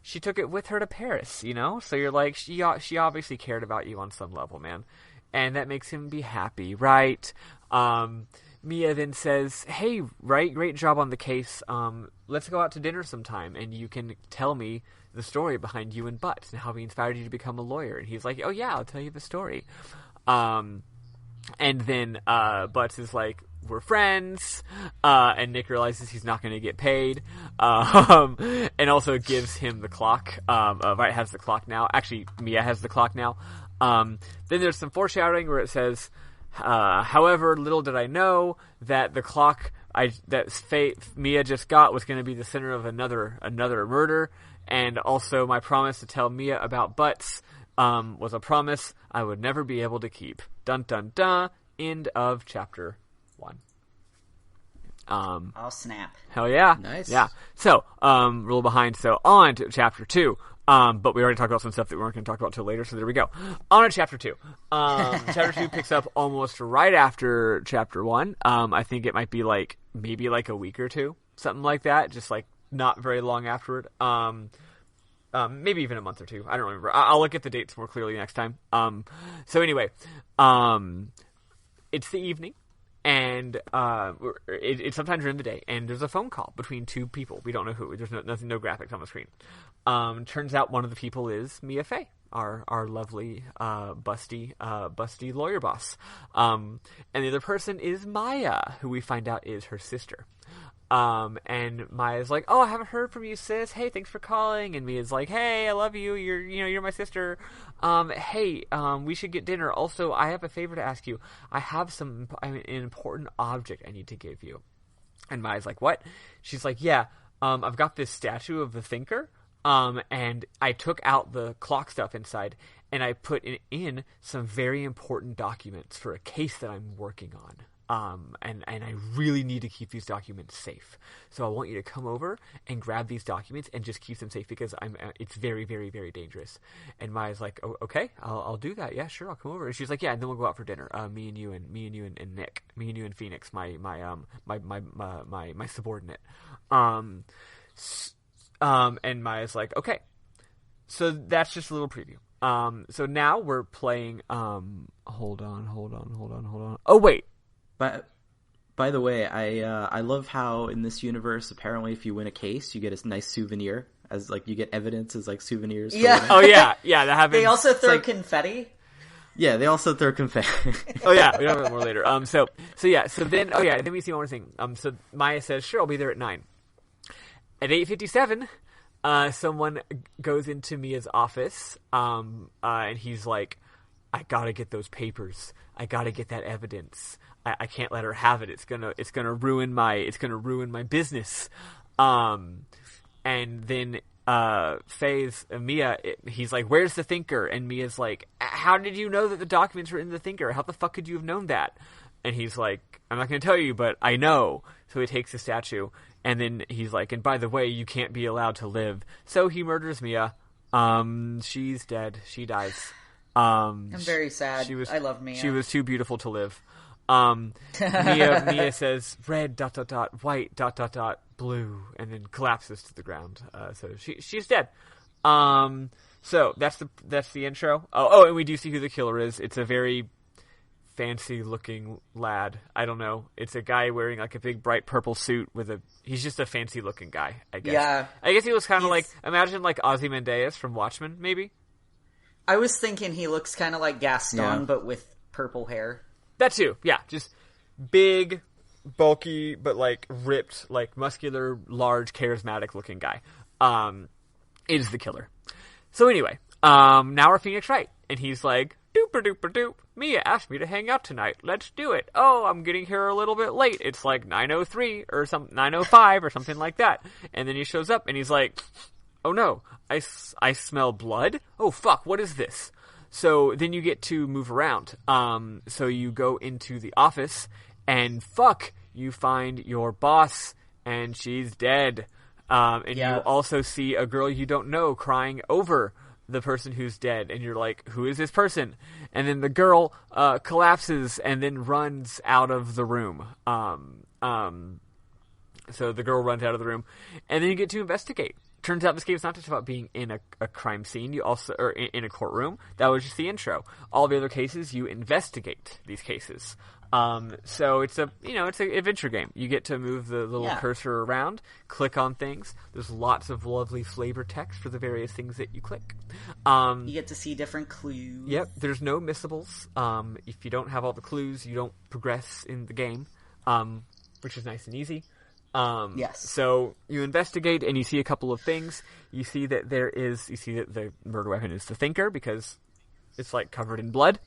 She took it with her to Paris, you know? So you're like, she obviously cared about you on some level, man. And that makes him be happy, right? Mia then says, "Hey, Wright, great job on the case. Let's go out to dinner sometime, and you can tell me the story behind you and Butts and how he inspired you to become a lawyer." And he's like, "Oh yeah, I'll tell you the story." And then Butts is like, "We're friends," and Nick realizes he's not going to get paid, and also gives him the clock. Wright has the clock now. Actually, Mia has the clock now. Then there's some foreshadowing where it says, "However, little did I know that the clock Mia just got was going to be the center of another murder, and also my promise to tell Mia about Butts was a promise I would never be able to keep." Dun dun dun. End of chapter 1. Oh snap! Hell yeah! Nice. Yeah. So, a little behind. So on to chapter 2. But we already talked about some stuff that we weren't going to talk about till later, so there we go. On to chapter 2. Chapter 2 picks up almost right after chapter 1. I think it might be maybe a week or two, something like that, just not very long afterward. Maybe even a month or two. I don't remember. I'll look at the dates more clearly next time. So anyway, it's the evening. And it's sometime during the day, and there's a phone call between two people. We don't know who. There's no graphics on the screen. Turns out one of the people is Mia Fey, our lovely busty lawyer boss. And the other person is Maya, who we find out is her sister. And Maya's like, "Oh, I haven't heard from you, sis. Hey, thanks for calling." And Mia's like, "Hey, I love you. You're my sister. Hey, we should get dinner. Also, I have a favor to ask you. I have an important object I need to give you." And Maya's like, "What?" She's like, "Yeah, I've got this statue of the thinker, and I took out the clock stuff inside, and I put in some very important documents for a case that I'm working on. And I really need to keep these documents safe. So I want you to come over and grab these documents and just keep them safe because it's very, very, very dangerous." And Maya's like, "Oh, okay, I'll do that. Yeah, sure, I'll come over." And she's like, "Yeah, and then we'll go out for dinner. Me and you and Nick, me and you and Phoenix, my subordinate." And Maya's like, "Okay." So that's just a little preview. So now we're playing. Hold on. Oh wait. By the way, I love how in this universe, apparently, if you win a case, you get a nice souvenir as you get evidence as souvenirs. Yeah. Oh yeah. That happens. They also throw confetti. Yeah, they also throw confetti. Oh yeah, we have more later. So then then we see one more thing. So Maya says, "Sure, I'll be there at 9." At 8:57, someone goes into Mia's office, and he's like, "I gotta get those papers. I gotta get that evidence. I can't let her have it. It's gonna ruin my business." And then Mia, he's like, where's the Thinker? And Mia's like, how did you know that the documents were in the Thinker? How the fuck could you have known that? And he's like, I'm not going to tell you, but I know. So he takes the statue, and then he's like, and by the way, you can't be allowed to live. So he murders Mia. She's dead. She dies. I'm very sad. I love Mia. She was too beautiful to live. Mia says, red, ... white, ... blue, and then collapses to the ground. So she's dead. So that's the intro. Oh, and we do see who the killer is. It's a very fancy looking lad. I don't know. It's a guy wearing like a big bright purple suit he's just a fancy looking guy, I guess. Yeah. I guess he looks kind of like, imagine like Ozymandias from Watchmen, maybe? I was thinking he looks kind of like Gaston, but with purple hair. That too, yeah. Just big, bulky, but like ripped, like muscular, large, charismatic looking guy. Is the killer. So anyway, now we're Phoenix Wright, and he's like, doop. Mia asked me to hang out tonight. Let's do it. Oh, I'm getting here a little bit late. It's like 9:03 or 9:05 or something like that. And then he shows up and he's like, oh no, I smell blood. Oh fuck, what is this? So then you get to move around. So you go into the office and fuck, you find your boss and she's dead. You also see a girl you don't know crying over the person who's dead, and you're like, who is this person? And then the girl collapses and then runs out of the room. So the girl runs out of the room, and then you get to investigate. Turns out this game is not just about being in a crime scene. You also or in a courtroom. That was just the intro. All the other cases, you investigate these cases. So it's an adventure game. You get to move the little cursor around, click on things. There's lots of lovely flavor text for the various things that you click. You get to see different clues. Yep. There's no missables. If you don't have all the clues, you don't progress in the game, which is nice and easy. Yes. So you investigate and you see a couple of things. You see that the murder weapon is the Thinker because it's like covered in blood.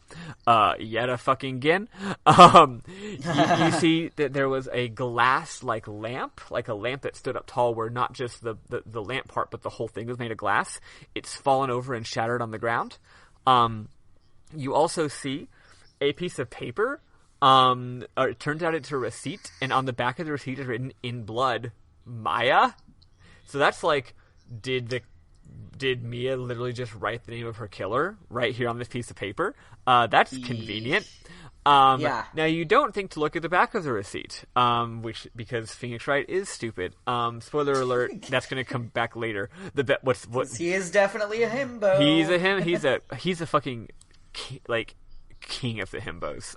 Yet a fucking again. You see that there was a glass like lamp that stood up tall where not just the lamp part but the whole thing was made of glass. It's fallen over and shattered on the ground. You also see a piece of paper. It turns out it's a receipt, and on the back of the receipt is written in blood, Maya. So that's like, did Mia literally just write the name of her killer right here on this piece of paper? That's convenient. Now you don't think to look at the back of the receipt, because Phoenix Wright is stupid. Spoiler alert, that's going to come back later. He is definitely a himbo. He's a fucking king of the himbos.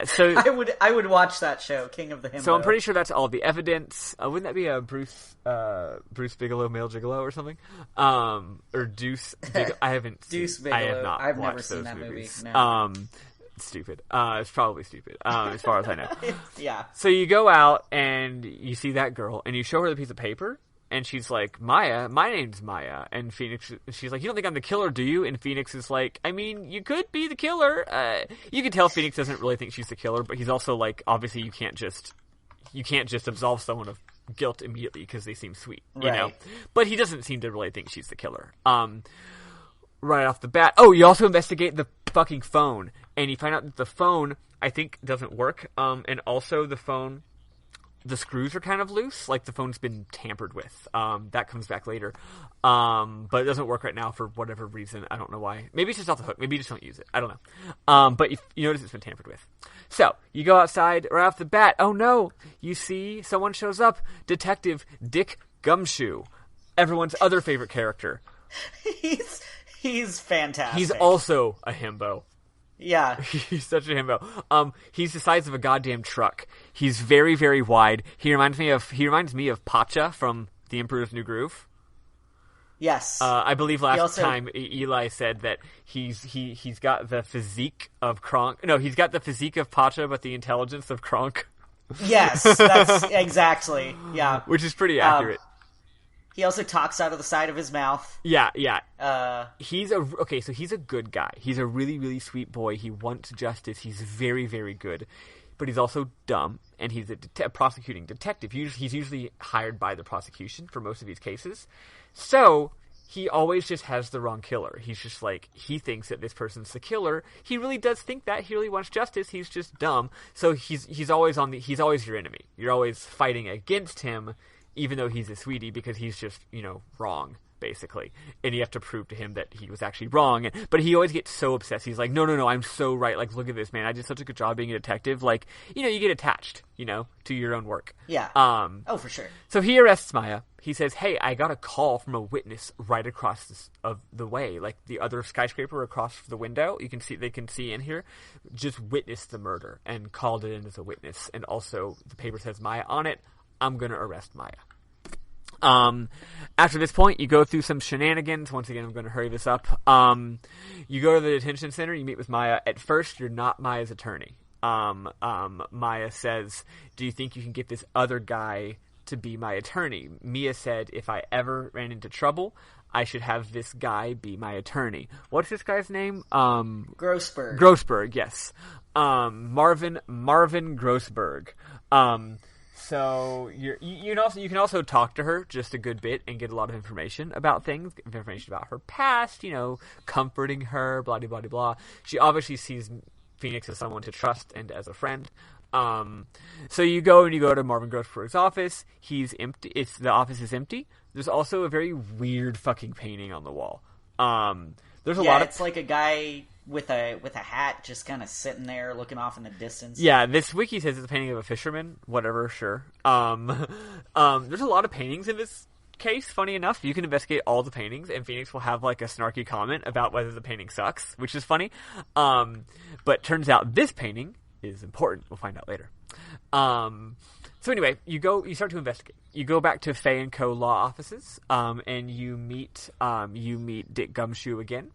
So I would watch that show, King of the Himbo. So I'm pretty sure that's all the evidence. Wouldn't that be a Bruce Bigelow, Male Gigolo or something? Or Deuce Bigelow? I haven't. Deuce Bigelow. I have not. I've watched never seen that movies. movie. No. Stupid. It's probably stupid. As far as I know. Yeah. So you go out and you see that girl and you show her the piece of paper. And she's like, Maya, my name's Maya. And she's like, you don't think I'm the killer, do you? And Phoenix is like, I mean, you could be the killer. You can tell Phoenix doesn't really think she's the killer, but he's also like, obviously you can't just absolve someone of guilt immediately because they seem sweet, you know? But he doesn't seem to really think she's the killer. Right off the bat. Oh, you also investigate the fucking phone. And you find out that the phone, I think, doesn't work. And also the phone, the screws are kind of loose, like the phone's been tampered with. That comes back later. But it doesn't work right now for whatever reason. I don't know why. Maybe it's just off the hook. Maybe you just don't use it. I don't know. But you notice it's been tampered with. So, you go outside right off the bat. Oh no! You see someone shows up. Detective Dick Gumshoe. Everyone's other favorite character. He's fantastic. He's also a himbo. Yeah. He's such a himbo. He's the size of a goddamn truck. He's very, very wide. He reminds me of Pacha from The Emperor's New Groove. Yes. I believe last time Eli said that he's got the physique of Kronk. No, he's got the physique of Pacha, but the intelligence of Kronk. Yes, that's exactly. Yeah. Which is pretty accurate. He also talks out of the side of his mouth. Yeah. He's a good guy. He's a really, really sweet boy. He wants justice. He's very, very good. but he's also dumb, and he's a prosecuting detective. He's usually hired by the prosecution for most of these cases. So he always just has the wrong killer. He's just like, he thinks that this person's the killer. He really does think that. He really wants justice. He's just dumb. So he's always your enemy. You're always fighting against him, even though he's a sweetie, because he's just, wrong, basically. And you have to prove to him that he was actually wrong. But he always gets so obsessed. He's like, no, I'm so right. Like, look at this, man. I did such a good job being a detective. Like, you get attached, to your own work. Yeah. Oh, for sure. So he arrests Maya. He says, hey, I got a call from a witness right across the way, like the other skyscraper across the window. They can see in here, just witnessed the murder and called it in as a witness. And also the paper says Maya on it. I'm going to arrest Maya. After this point, you go through some shenanigans. Once again, I'm going to hurry this up. You go to the detention center. You meet with Maya. At first, you're not Maya's attorney. Maya says, do you think you can get this other guy to be my attorney? Mia said, if I ever ran into trouble, I should have this guy be my attorney. What's this guy's name? Grossberg. Grossberg, yes. Marvin Grossberg. So you can also talk to her just a good bit and get a lot of information about things, information about her past, comforting her, blah, blah, blah, blah. She obviously sees Phoenix as someone to trust and as a friend. So you go to Marvin Grossberg's office. He's empty. The office is empty. There's also a very weird fucking painting on the wall. There's a lot of... it's like a guy with a hat just kind of sitting there looking off in the distance. Yeah, this wiki says it's a painting of a fisherman. Whatever, sure. There's a lot of paintings in this case. Funny enough, you can investigate all the paintings, and Phoenix will have like a snarky comment about whether the painting sucks, which is funny. But turns out this painting is important. We'll find out later. So anyway, you start to investigate. You go back to Fay & Co. law offices, and you meet Dick Gumshoe again.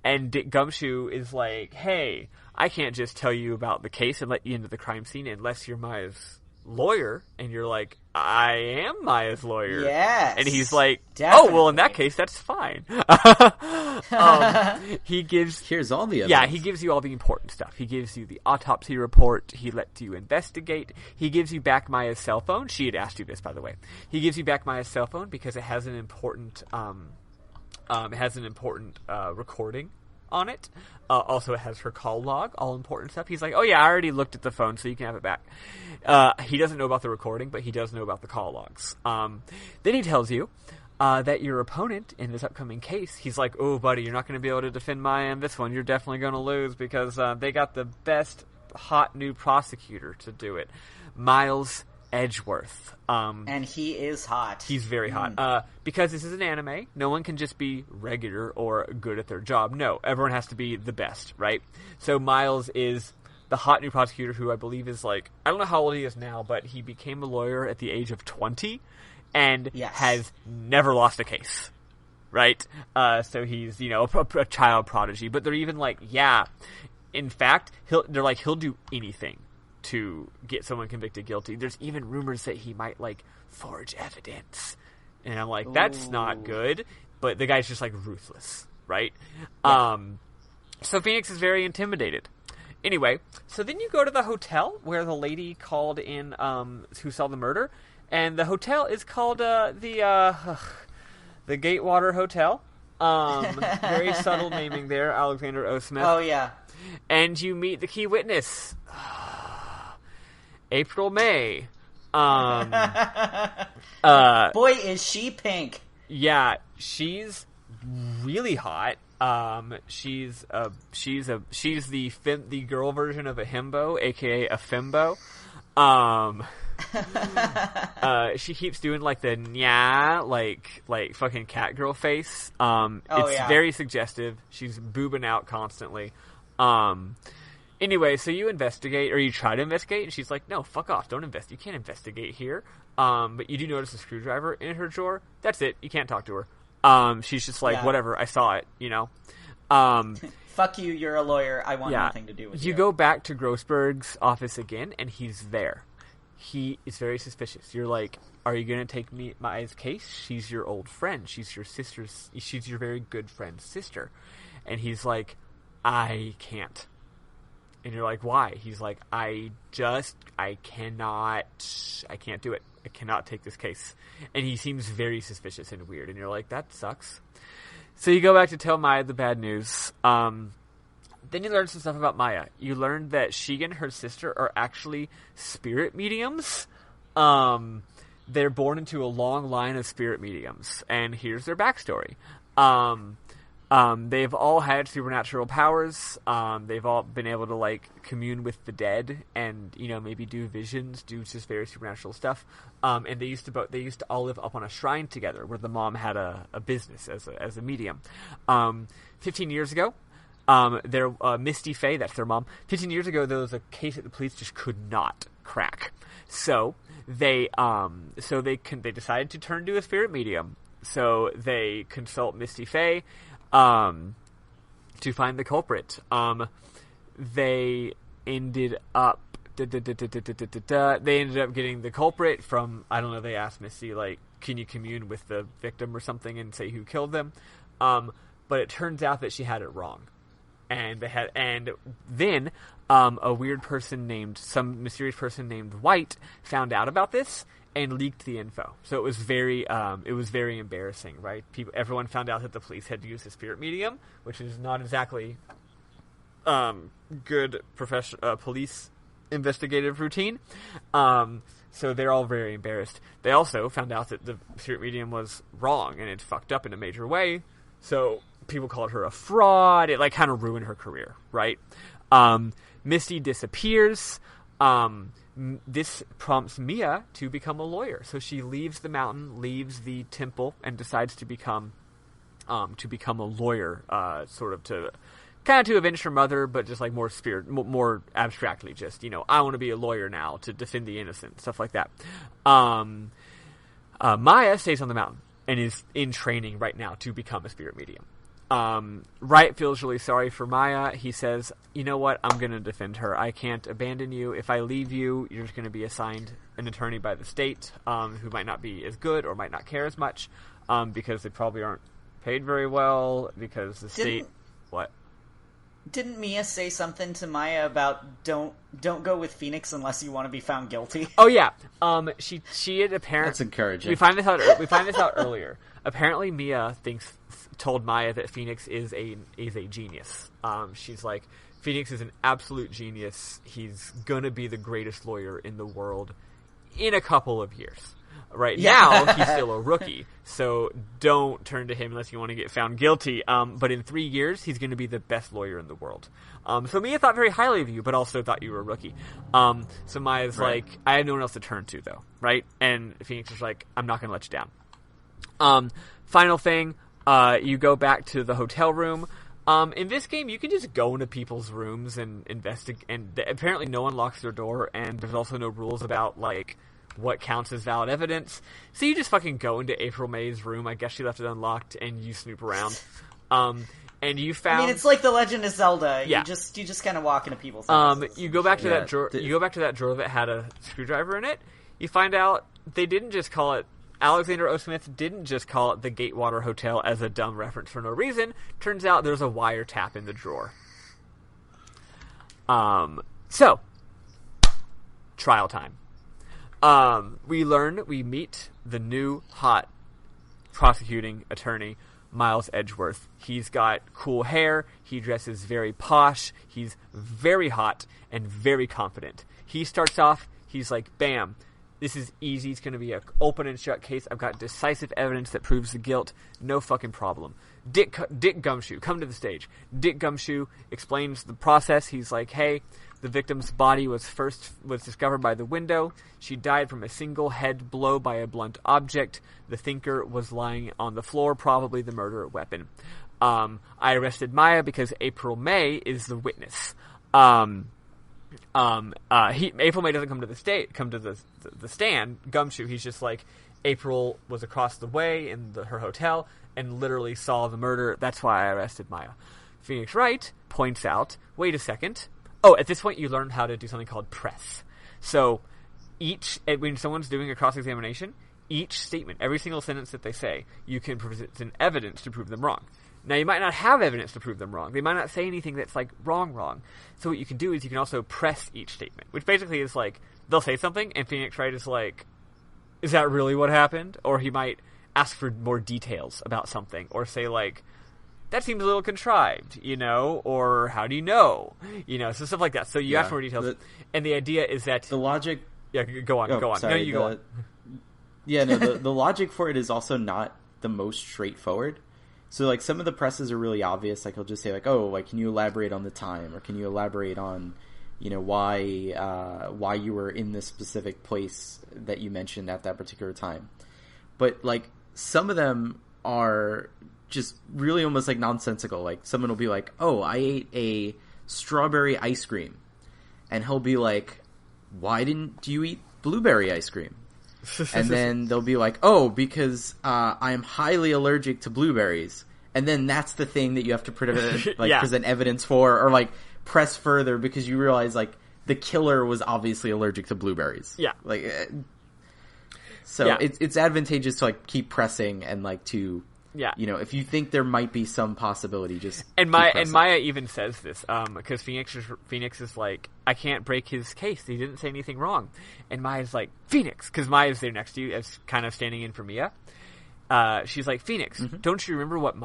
And Dick Gumshoe is like, hey, I can't just tell you about the case and let you into the crime scene unless you're Maya's lawyer. And you're like, I am Maya's lawyer. Yes. And he's like, definitely. Oh, well, in that case, that's fine. Here's all the evidence. Yeah, he gives you all the important stuff. He gives you the autopsy report. He lets you investigate. He gives you back Maya's cell phone. She had asked you this, by the way. He gives you back Maya's cell phone because it has an important recording on it. Also, it has her call log, all important stuff. He's like, oh yeah, I already looked at the phone, so you can have it back. He doesn't know about the recording, but he does know about the call logs. Then he tells you that your opponent in this upcoming case, he's like, oh buddy, you're not going to be able to defend Maya in this one. You're definitely going to lose because they got the best hot new prosecutor to do it. Miles Edgeworth. And he is hot. He's very hot. Because this is an anime, no one can just be regular or good at their job. No, everyone has to be the best, right? So Miles is the hot new prosecutor who I believe is like, I don't know how old he is now, but he became a lawyer at the age of 20 and has never lost a case, right? So he's, a child prodigy. But they're even like, yeah, in fact, he'll do anything to get someone convicted guilty. There's even rumors that he might forge evidence, and I'm like, that's not good. But the guy's just ruthless, right? Yeah. So Phoenix is very intimidated. Anyway, so then you go to the hotel where the lady called in who saw the murder, and the hotel is called the Gatewater Hotel. Very subtle naming there, Alexander O. Smith. Oh yeah. And you meet the key witness. April May. Boy, is she pink. Yeah, she's really hot. She's the girl version of a himbo, aka a fembo. She keeps doing the nya, like fucking cat girl face. It's very suggestive. She's boobing out constantly. Anyway, so you investigate, or you try to investigate, and she's like, no, fuck off, don't invest. You can't investigate here. But you do notice a screwdriver in her drawer. That's it. You can't talk to her. She's just like, whatever, I saw it, Fuck you, you're a lawyer. I want nothing to do with you. You go back to Grossberg's office again, and he's there. He is very suspicious. You're like, are you going to take Maya's case? She's your old friend. She's your sister's, she's your very good friend's sister. And he's like, I can't. And you're like, why? He's like, I can't do it. I cannot take this case. And he seems very suspicious and weird. And you're like, that sucks. So you go back to tell Maya the bad news. Then you learn some stuff about Maya. You learned that she and her sister are actually spirit mediums. They're born into a long line of spirit mediums. And here's their backstory. They've all had supernatural powers. They've all been able to, like, commune with the dead and, you know, maybe do visions, do just very supernatural stuff. And they used to all live up on a shrine together where the mom had a business as a medium. 15 years ago, Misty Faye, that's their mom. 15 years ago, there was a case that the police just could not crack. So they decided to turn to a spirit medium. So they consult Misty Faye to find the culprit. They ended up getting the culprit from, I don't know, they asked Misty, like, can you commune with the victim or something and say who killed them? But it turns out that she had it wrong. And then a weird person some mysterious person named White found out about this and leaked the info. So it was very embarrassing, right? Everyone found out that the police had used a spirit medium, which is not exactly good police investigative routine. So they're all very embarrassed. They also found out that the spirit medium was wrong and it fucked up in a major way. So people called her a fraud. It, like, kind of ruined her career, right? Misty disappears. This prompts Mia to become a lawyer. So she leaves the mountain, leaves the temple, and decides to become a lawyer, sort of to avenge her mother, but just like more abstractly, just, you know, I want to be a lawyer now to defend the innocent, stuff like that. Maya stays on the mountain and is in training right now to become a spirit medium. Wright feels really sorry for Maya. He says, you know what, I'm going to defend her. I can't abandon you. If I leave you, you're just going to be assigned an attorney by the state, who might not be as good or might not care as much, because they probably aren't paid very well, because the state... What? Didn't Mia say something to Maya about don't go with Phoenix unless you want to be found guilty? Oh yeah. She had apparently... That's encouraging. We find this out earlier. Apparently Mia told Maya that Phoenix is a genius. She's like, Phoenix is an absolute genius. He's gonna be the greatest lawyer in the world in a couple of years. Right now, he's still a rookie, so don't turn to him unless you want to get found guilty. But in 3 years, he's going to be the best lawyer in the world. So Mia thought very highly of you, but also thought you were a rookie. So Maya's like, I had no one else to turn to, though, right? And Phoenix was like, I'm not going to let you down. Final thing, you go back to the hotel room. In this game, you can just go into people's rooms and investigate, and apparently no one locks their door, and there's also no rules about, like, what counts as valid evidence. So you just fucking go into April May's room. I guess she left it unlocked, and you snoop around. And you found... I mean, it's like The Legend of Zelda. Yeah. You just kind of walk into people's houses. You go back to that drawer. You go back to that drawer that had a screwdriver in it. You find out they didn't just call it... Alexander O. Smith didn't just call it the Gatewater Hotel as a dumb reference for no reason. Turns out there's a wiretap in the drawer. So, trial time. We meet the new hot prosecuting attorney, Miles Edgeworth. He's got cool hair, he dresses very posh, he's very hot, and very confident. He starts off, he's like, bam, this is easy, it's going to be an open and shut case, I've got decisive evidence that proves the guilt, no fucking problem. Dick Gumshoe, come to the stage. Dick Gumshoe explains the process. He's like, hey, the victim's body was discovered by the window. She died from a single head blow by a blunt object. The thinker was lying on the floor, probably the murder weapon. I arrested Maya because April May is the witness. April May doesn't come to the stand. Gumshoe, he's just like, April was across the way in her hotel and literally saw the murder. That's why I arrested Maya. Phoenix Wright points out, wait a second. Oh, at this point you learn how to do something called press. So when someone's doing a cross-examination, each statement, every single sentence that they say, you can present an evidence to prove them wrong. Now, you might not have evidence to prove them wrong. They might not say anything that's, like, wrong. So what you can do is you can also press each statement, which basically is, like, they'll say something, and Phoenix Wright is like, is that really what happened? Or he might ask for more details about something, or say, like, that seems a little contrived, you know, or how do you know? You know, so stuff like that. So you ask for more details, and the idea is that... The logic... Yeah, go on. Sorry, no, you go on. Yeah, no, the logic for it is also not the most straightforward. So, like, some of the presses are really obvious. Like, he'll just say, like, oh, like, can you elaborate on the time? Or can you elaborate on, you know, why you were in this specific place that you mentioned at that particular time? But, like, some of them are just really almost, like, nonsensical. Like, someone will be like, oh, I ate a strawberry ice cream. And he'll be like, why didn't you eat blueberry ice cream? And then they'll be like, oh, because I'm highly allergic to blueberries. And then that's the thing that you have to present evidence for, or like press further because you realize like the killer was obviously allergic to blueberries. Yeah. It's advantageous to like keep pressing and like to... Yeah. You know, if you think there might be some possibility, just Maya even says this because Phoenix is like, I can't break his case. He didn't say anything wrong, and Maya's like, Phoenix, because Maya's there next to you as kind of standing in for Mia. She's like, Phoenix, don't you remember what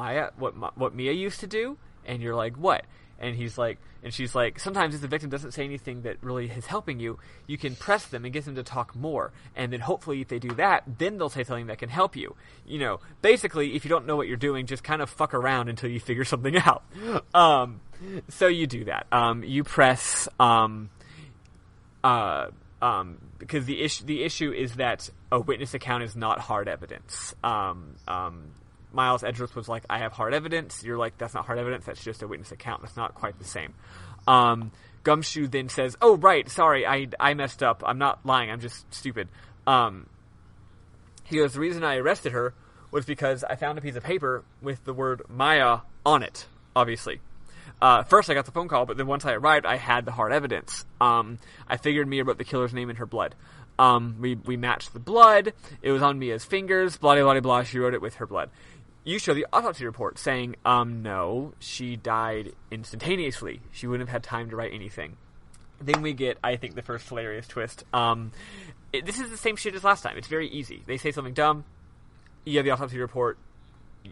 Mia used to do? And you're like, what? And she's like, sometimes if the victim doesn't say anything that really is helping you, you can press them and get them to talk more. And then hopefully if they do that, then they'll say something that can help you. You know, basically, if you don't know what you're doing, just kind of fuck around until you figure something out. So you do that. You press, because the issue is that a witness account is not hard evidence. Miles Edgeworth was like, I have hard evidence. You're like, that's not hard evidence. That's just a witness account. That's not quite the same. Gumshoe then says, oh, right. Sorry. I messed up. I'm not lying. I'm just stupid. He goes, the reason I arrested her was because I found a piece of paper with the word Maya on it, obviously. First I got the phone call, but then once I arrived, I had the hard evidence. I figured Mia wrote the killer's name in her blood. We matched the blood. It was on Mia's fingers. Blah, blah, blah, blah. She wrote it with her blood. You show the autopsy report saying, no, she died instantaneously. She wouldn't have had time to write anything. Then we get, I think, the first hilarious twist. This is the same shit as last time. It's very easy. They say something dumb. You have the autopsy report.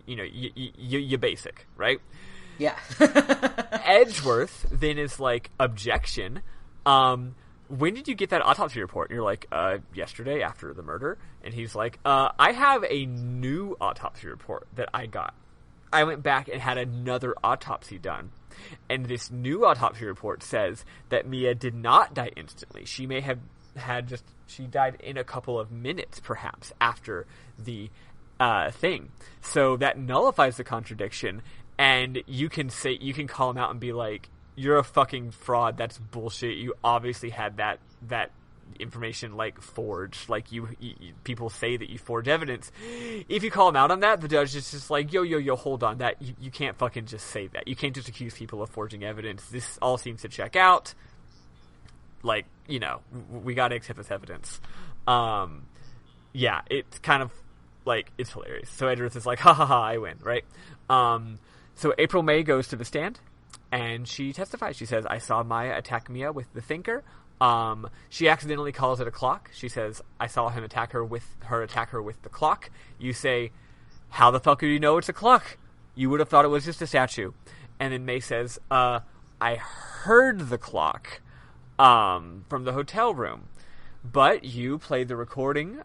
You know, you basic, right? Yeah. Edgeworth then is like, objection. When did you get that autopsy report? And you're like, yesterday after the murder. And he's like, I have a new autopsy report that I got. I went back and had another autopsy done. And this new autopsy report says that Mia did not die instantly. She may have she died in a couple of minutes, perhaps, after the thing. So that nullifies the contradiction. And you can call him out and be like, you're a fucking fraud. That's bullshit. You obviously had that information like forged. Like you people say that you forge evidence. If you call him out on that, the judge is just like, yo, hold on. That you can't fucking just say that. You can't just accuse people of forging evidence. This all seems to check out. Like, you know, we got to accept this evidence. Yeah, it's kind of like, it's hilarious. So Edgeworth is like, ha ha ha, I win, right? So April May goes to the stand. And she testifies. She says, I saw Maya attack Mia with the thinker. She accidentally calls it a clock. She says, I saw him attack her with the clock. You say, how the fuck do you know it's a clock? You would have thought it was just a statue. And then May says, I heard the clock from the hotel room. But you played the recording.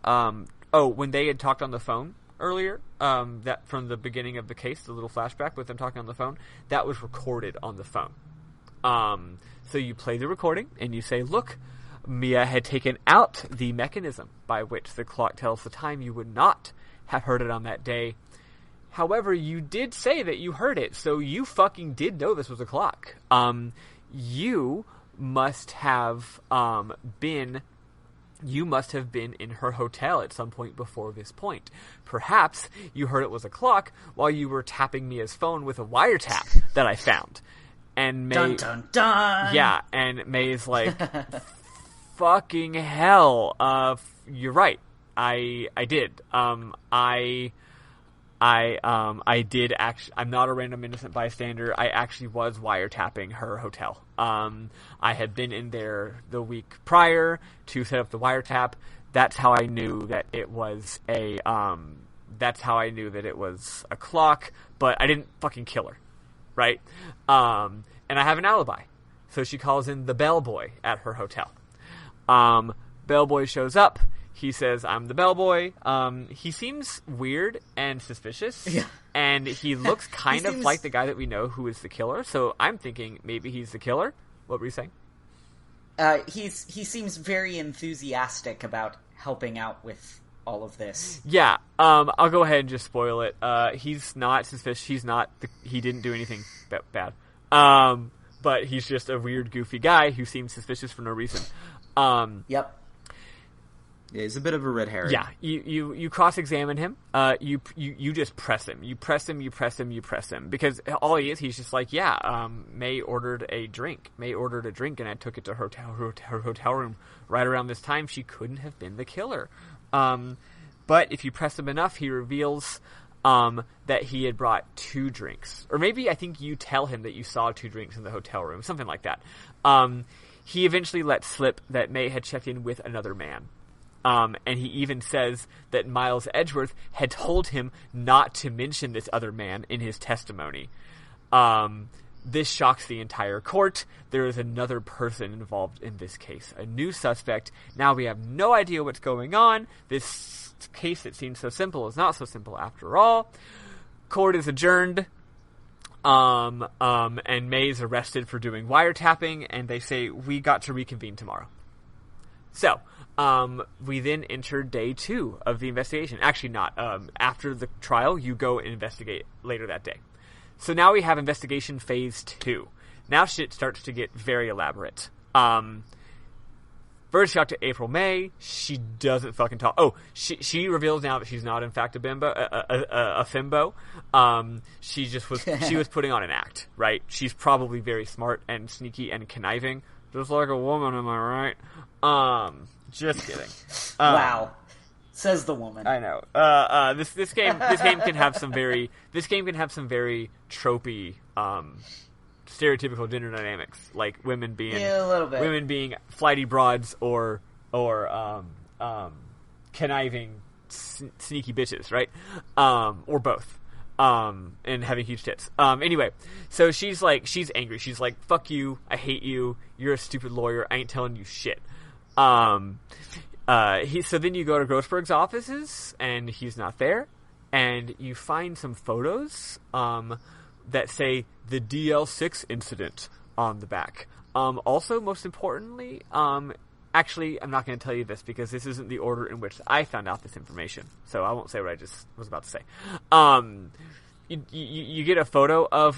When they had talked on the phone earlier, that from the beginning of the case, the little flashback with them talking on the phone, that was recorded on the phone. So you play the recording and you say, look, Mia had taken out the mechanism by which the clock tells the time. You would not have heard it on that day. However, you did say that you heard it, so you fucking did know this was a clock. You must have been in her hotel at some point before this point. Perhaps you heard it was a clock while you were tapping Mia's phone with a wiretap that I found. And May, dun dun dun. Yeah, and May's like, fucking hell, you're right. I did. I did actually. I'm not a random innocent bystander. I actually was wiretapping her hotel. I had been in there the week prior to set up the wiretap. That's how I knew that it was a. That's how I knew that it was a clock. But I didn't fucking kill her, right? And I have an alibi, so she calls in the bellboy at her hotel. Bellboy shows up. He says, I'm the bellboy. He seems weird and suspicious. Yeah. And he looks kind of seems... like the guy that we know who is the killer. So I'm thinking maybe he's the killer. What were you saying? He seems very enthusiastic about helping out with all of this. Yeah. I'll go ahead and just spoil it. He's not suspicious. He didn't do anything bad. But he's just a weird, goofy guy who seems suspicious for no reason. Yep. Yeah, he's a bit of a red herring. Yeah, you cross-examine him. You just press him. You press him. Because all he is, he's just like, May ordered a drink. And I took it to her hotel room right around this time. She couldn't have been the killer. But if you press him enough, he reveals that he had brought 2 drinks. Or maybe I think you tell him that you saw 2 drinks in the hotel room. Something like that. He eventually let slip that May had checked in with another man. And he even says that Miles Edgeworth had told him not to mention this other man in his testimony. This shocks the entire court. There is another person involved in this case, a new suspect. Now we have no idea what's going on. This case that seems so simple is not so simple after all. Court is adjourned. And May is arrested for doing wiretapping, and they say, we got to reconvene tomorrow. So, we then enter day 2 of the investigation. Actually not. After the trial, you go and investigate later that day. So now we have investigation phase 2. Now shit starts to get very elaborate. First shot to April May. She doesn't fucking talk. Oh, she reveals now that she's not in fact a fimbo. She just was, she was putting on an act, right? She's probably very smart and sneaky and conniving. Just like a woman, am I right? Just kidding. Wow. Says the woman. I know. This game can have some very tropey, stereotypical gender dynamics, like women being a little bit. Women being flighty broads or conniving sneaky bitches, right? Or both. And having huge tits. Anyway, so she's angry. She's like, fuck you, I hate you, you're a stupid lawyer, I ain't telling you shit. So then you go to Grossberg's offices, and he's not there, and you find some photos, that say the DL6 incident on the back. Also, most importantly, actually, I'm not going to tell you this because this isn't the order in which I found out this information, so I won't say what I just was about to say. You get a photo of,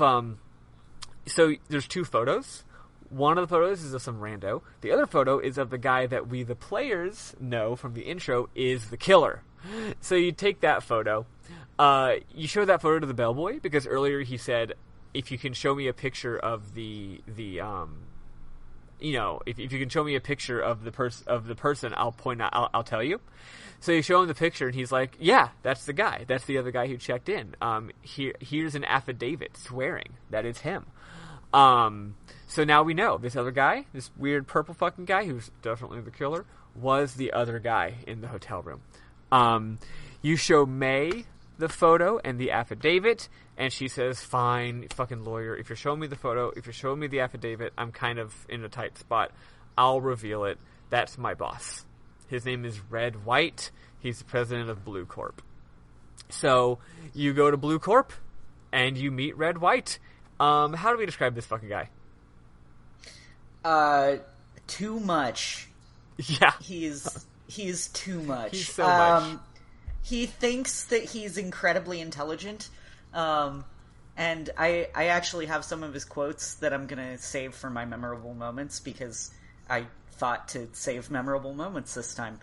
so there's 2 photos. One of the photos is of some rando. The other photo is of the guy that we, the players, know from the intro is the killer. So you take that photo. You show that photo to the bellboy because earlier he said, if you can show me a picture of if you can show me a picture of the person, I'll point out, I'll tell you. So you show him the picture, and he's like, yeah, that's the guy. That's the other guy who checked in. Here's an affidavit swearing that it's him. So now we know this other guy, this weird purple fucking guy who's definitely the killer, was the other guy in the hotel room. You show May the photo and the affidavit, and she says, fine, fucking lawyer, if you're showing me the photo, if you're showing me the affidavit, I'm kind of in a tight spot. I'll reveal it. That's my boss. His name is Red White. He's the president of Blue Corp. So you go to Blue Corp, and you meet Red White. How do we describe this fucking guy? Too much. Yeah. He's too much. He's so much. He thinks that he's incredibly intelligent. And I actually have some of his quotes that I'm gonna save for my memorable moments because I thought to save memorable moments this time.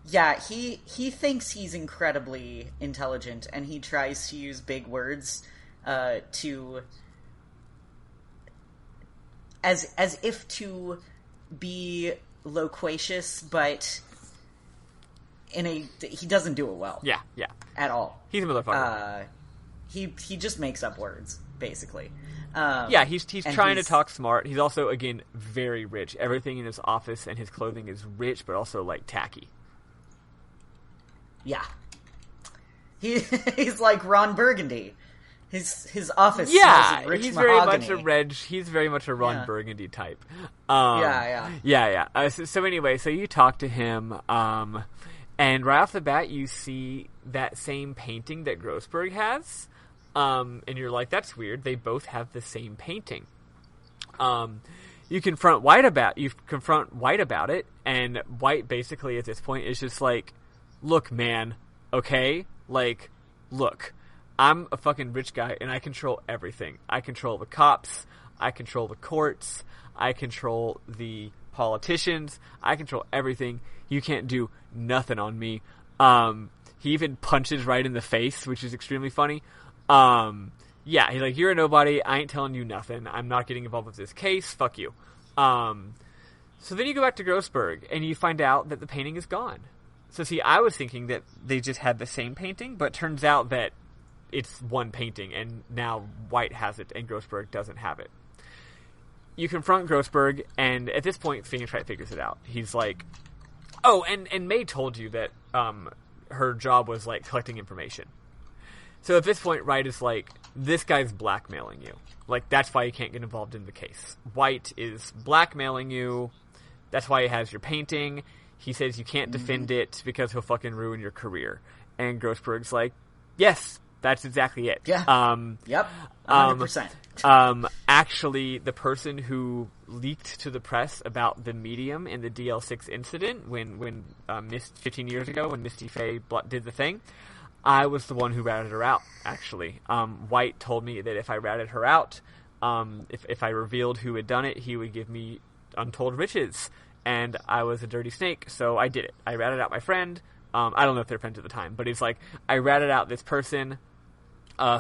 Yeah, he thinks he's incredibly intelligent, and he tries to use big words to as if to be loquacious, but he doesn't do it well. Yeah, yeah. At all. He's a motherfucker. He just makes up words, basically. He's trying to talk smart. He's also, again, very rich. Everything in his office and his clothing is rich, but also, like, tacky. Yeah. He's like Ron Burgundy. His office smells like rich he's mahogany. He's very much a Ron Burgundy type. Yeah. So anyway, so you talk to him, and right off the bat, you see that same painting that Grossberg has, and you're like, "That's weird. They both have the same painting." You confront White about it, and White basically at this point is just like, "Look, man, okay, like, look." I'm a fucking rich guy, and I control everything. I control the cops. I control the courts. I control the politicians. I control everything. You can't do nothing on me. He even punches right in the face, which is extremely funny. He's like, you're a nobody. I ain't telling you nothing. I'm not getting involved with this case. Fuck you. So then you go back to Grossberg, and you find out that the painting is gone. So see, I was thinking that they just had the same painting, but it turns out that it's one painting, and now White has it, and Grossberg doesn't have it. You confront Grossberg, and at this point, Phoenix Wright figures it out. He's like, oh, and May told you that her job was, like, collecting information. So at this point, Wright is like, this guy's blackmailing you. Like, that's why you can't get involved in the case. White is blackmailing you. That's why he has your painting. He says you can't defend it because he'll fucking ruin your career. And Grossberg's like, yes, that's exactly it. Yeah. Yep. 100%. Actually, the person who leaked to the press about the medium in the DL6 incident when 15 years ago when Misty Faye did the thing, I was the one who ratted her out, actually. White told me that if I ratted her out, if I revealed who had done it, he would give me untold riches. And I was a dirty snake, so I did it. I ratted out my friend. I don't know if they're friends at the time, but it's like, I ratted out this person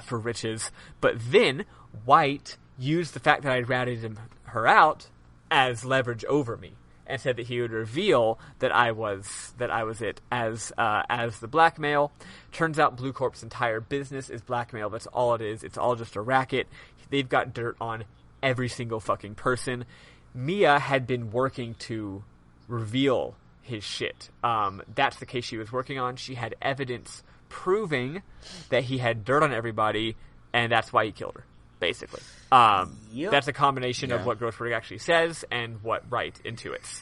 for riches, but then White used the fact that I ratted her out as leverage over me, and said that he would reveal that I was it as the blackmail. Turns out Blue Corp's entire business is blackmail. That's all it is. It's all just a racket. They've got dirt on every single fucking person. Mia had been working to reveal his shit. That's the case she was working on. She had evidence proving that he had dirt on everybody, and that's why he killed her, basically. Yep. That's a combination of what Grossberg actually says and what Wright intuits.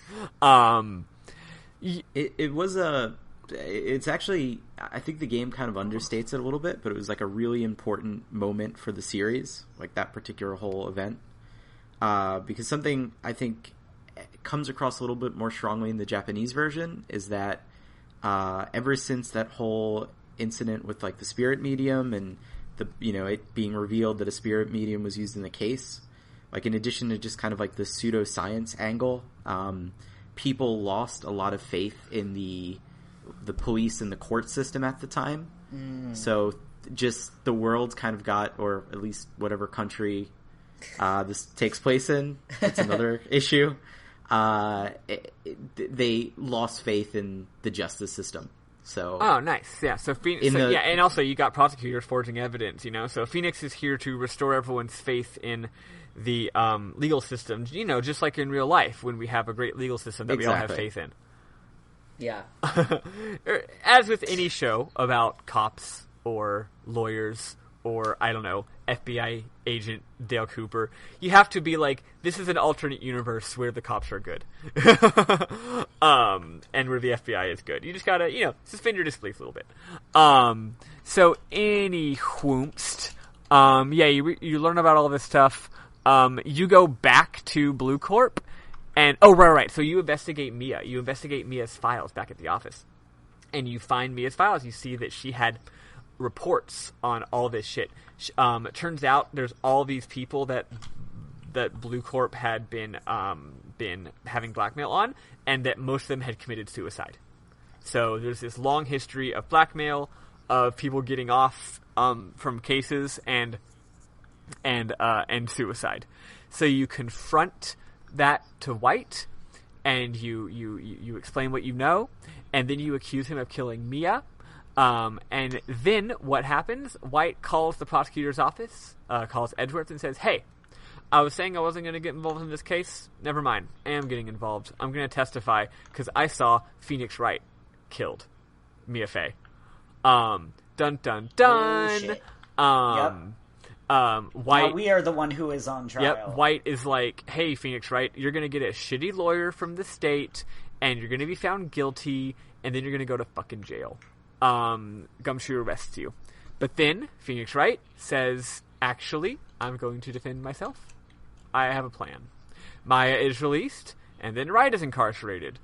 It's actually, I think the game kind of understates it a little bit, but it was like a really important moment for the series, like that particular whole event. Because something I think comes across a little bit more strongly in the Japanese version is that ever since that whole incident with like the spirit medium and it being revealed that a spirit medium was used in the case, like in addition to just kind of like the pseudoscience angle, people lost a lot of faith in the police and the court system at the time. So just the world kind of got, or at least whatever country this takes place in, it's another issue. They lost faith in the justice system. So, oh, nice. Yeah. So Phoenix. And also you got prosecutors forging evidence. So Phoenix is here to restore everyone's faith in the legal system. Just like in real life, when we have a great legal system that we all have faith in. Yeah. As with any show about cops or lawyers or, I don't know, FBI agent Dale Cooper, you have to be like, this is an alternate universe where the cops are good. And where the FBI is good. You just gotta, suspend your disbelief a little bit. So any whoomst, you learn about all this stuff. You go back to Blue Corp, and, right. So you investigate Mia. You investigate Mia's files back at the office. And you find Mia's files. You see that she had reports on all this shit. It turns out there's all these people that Blue Corp had been having blackmail on, and that most of them had committed suicide. So there's this long history of blackmail, of people getting off from cases and suicide. So you confront that to White, and you explain what you know, and then you accuse him of killing Mia. And then what happens? White calls the prosecutor's office, calls Edgeworth, and says, "Hey, I was saying I wasn't going to get involved in this case. Never mind. I am getting involved. I'm going to testify because I saw Phoenix Wright killed Mia Fey." Dun dun dun. Bullshit. White. Now we are the one who is on trial. Yep. White is like, "Hey, Phoenix Wright, you're going to get a shitty lawyer from the state, and you're going to be found guilty, and then you're going to go to fucking jail. Gumshoe arrests you." But then Phoenix Wright says, "Actually, I'm going to defend myself. I have a plan." Maya is released, and then Wright is incarcerated.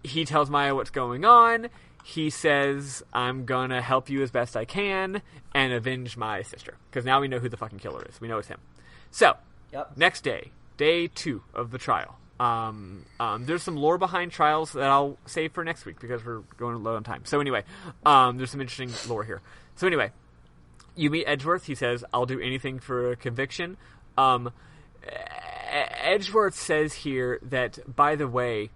He tells Maya what's going on. He says, "I'm gonna help you as best I can and avenge my sister." Because now we know who the fucking killer is. We know it's him. So, Next day, day 2 of the trial. There's some lore behind trials that I'll save for next week because we're going low on time. So anyway, there's some interesting lore here. So anyway, you meet Edgeworth. He says, "I'll do anything for a conviction." Edgeworth says here that, by the way,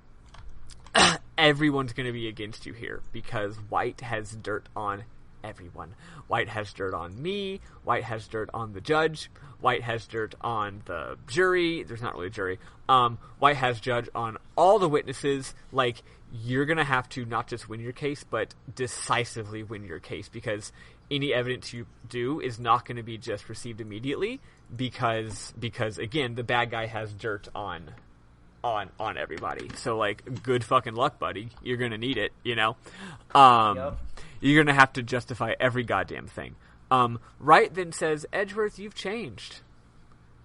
everyone's going to be against you here because White has dirt on everyone. White has dirt on me. White has dirt on the judge. White has dirt on the jury. There's not really a jury. White has dirt on all the witnesses. Like, you're going to have to not just win your case, but decisively win your case because any evidence you do is not going to be just received immediately because again, the bad guy has dirt on everybody. So, like, good fucking luck, buddy. You're gonna need it, you know? You're gonna have to justify every goddamn thing. Wright then says, "Edgeworth, you've changed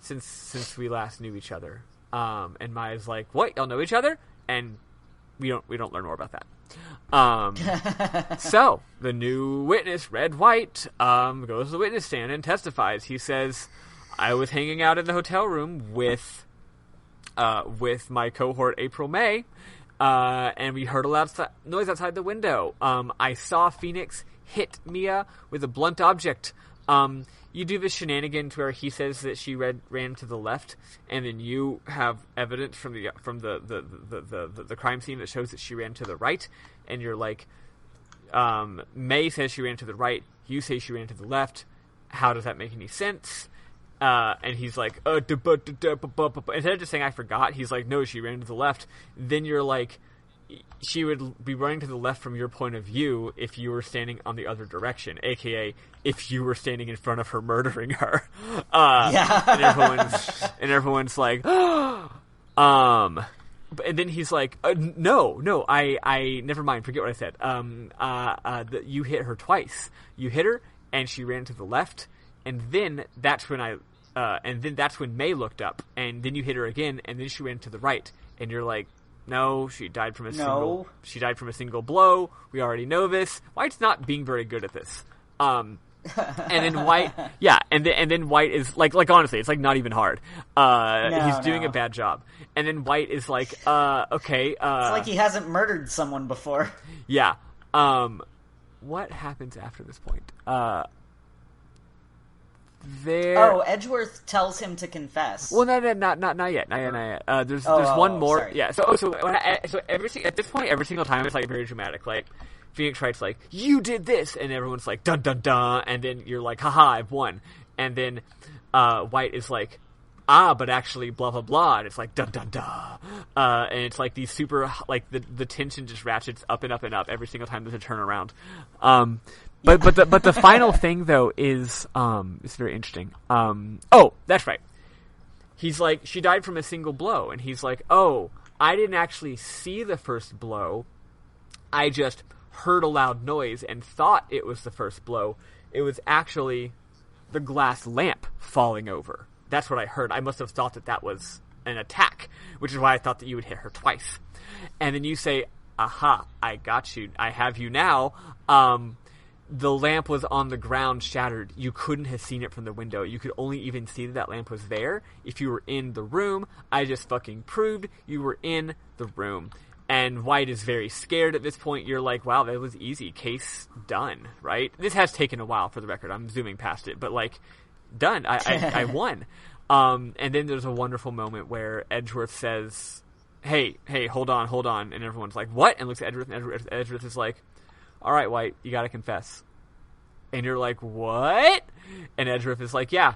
since we last knew each other." And Maya's like, "What? Y'all know each other?" And we don't learn more about that. So, the new witness, Red White, goes to the witness stand and testifies. He says, "I was hanging out in the hotel room with my cohort April May, and we heard a loud noise outside the window. I saw Phoenix hit Mia with a blunt object. You do this shenanigans where he says that she ran to the left, and then you have evidence from the crime scene that shows that she ran to the right, and you're like, May says she ran to the right, you say she ran to the left. How does that make any sense?" And he's like, instead of just saying "I forgot," he's like, "No, she ran to the left." Then you're like, she would be running to the left from your point of view if you were standing on the other direction, aka if you were standing in front of her murdering her. And everyone's like, and then he's like, no, I never mind, forget what I said. You hit her twice. You hit her, and she ran to the left. And then that's when May looked up, and then you hit her again, and then she ran to the right, and you're like, "No, she died from a single blow. We already know this." White's not being very good at this. And then White, and then White is like honestly, it's like not even hard. He's doing a bad job. And then White is like, okay. It's like he hasn't murdered someone before. Yeah. What happens after this point? Edgeworth tells him to confess. Well, not yet. There's one more. Sorry. Yeah. So at this point, every single time it's like very dramatic. Like Phoenix Wright's like, "You did this," and everyone's like, "Dun dun dun," and then you're like, "Haha, I've won." And then White is like, "But actually, blah blah blah," and it's like, "Dun dun dun," and it's like these super like the tension just ratchets up and up and up every single time there's a turnaround. But the final thing though is very interesting. That's right. He's like, "She died from a single blow," and he's like, "Oh, I didn't actually see the first blow. I just heard a loud noise and thought it was the first blow. It was actually the glass lamp falling over. That's what I heard. I must have thought that was an attack, which is why I thought that you would hit her twice." And then you say, "Aha, I got you. I have you now." The lamp was on the ground, shattered. You couldn't have seen it from the window. You could only even see that lamp was there if you were in the room. I just fucking proved you were in the room. And White is very scared at this point. You're like, wow, that was easy. Case done, right? This has taken a while, for the record. I'm zooming past it. But, like, done. I won. And then there's a wonderful moment where Edgeworth says, hey, hold on. And everyone's like, what? And looks at Edgeworth, and Edgeworth is like, all right, White, you gotta confess. And you're like, what? And Edgeworth is like, yeah,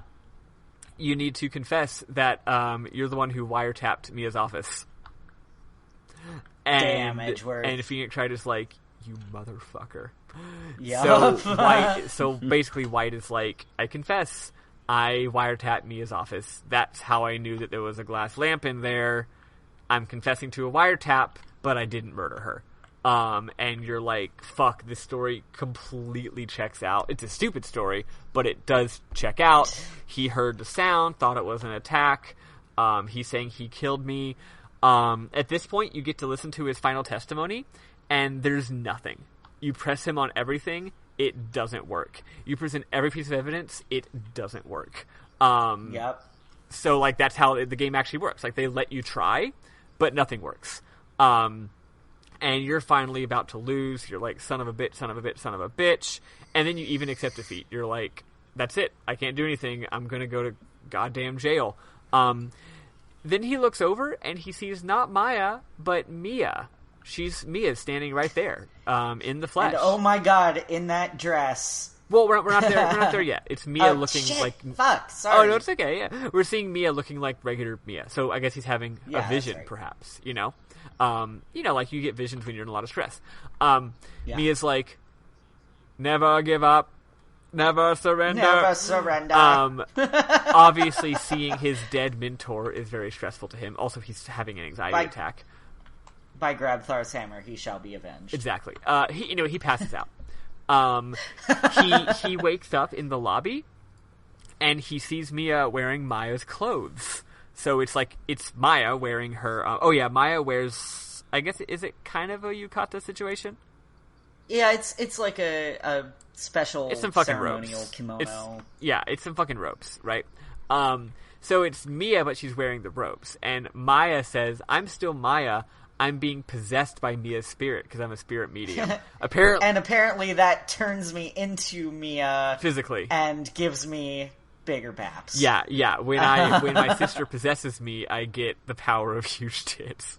you need to confess that you're the one who wiretapped Mia's office. And, damn, Edgeworth. And Phoenix Wright is like, you motherfucker. Yup. So basically White is like, I confess, I wiretapped Mia's office. That's how I knew that there was a glass lamp in there. I'm confessing to a wiretap, but I didn't murder her. And you're like, fuck, this story completely checks out. It's a stupid story, but it does check out. He heard the sound, thought it was an attack. He's saying he killed me. At this point, you get to listen to his final testimony, and there's nothing. You press him on everything, it doesn't work. You present every piece of evidence, it doesn't work. Yep. So, like, that's how the game actually works. Like, they let you try, but nothing works. And you're finally about to lose. You're like, son of a bitch. And then you even accept defeat. You're like, that's it. I can't do anything. I'm going to go to goddamn jail. Then he looks over and he sees not Maya, but Mia. Mia's standing right there, in the flesh. And oh my god, in that dress. Well, we're not there. We're not there yet. It's Mia looking shit. like. Fuck. Sorry. Oh no, it's okay. Yeah, we're seeing Mia looking like regular Mia. So I guess he's having a vision, right. perhaps. Like you get visions when you're in a lot of stress. Mia's like, never give up, never surrender. Never surrender. Obviously, seeing his dead mentor is very stressful to him. Also, he's having an anxiety attack. By Grabthar's hammer, he shall be avenged. Exactly. He passes out. He wakes up in the lobby, and he sees Mia wearing Maya's clothes. So it's Maya wearing her. Maya wears. I guess is it kind of a yukata situation? Yeah, it's like a special. It's some fucking ceremonial robes. Kimono. It's some fucking robes, right? So it's Mia, but she's wearing the robes, and Maya says, "I'm still Maya. I'm being possessed by Mia's spirit because I'm a spirit medium." Apparently that turns me into Mia physically and gives me bigger baps. Yeah. When my sister possesses me, I get the power of huge tits.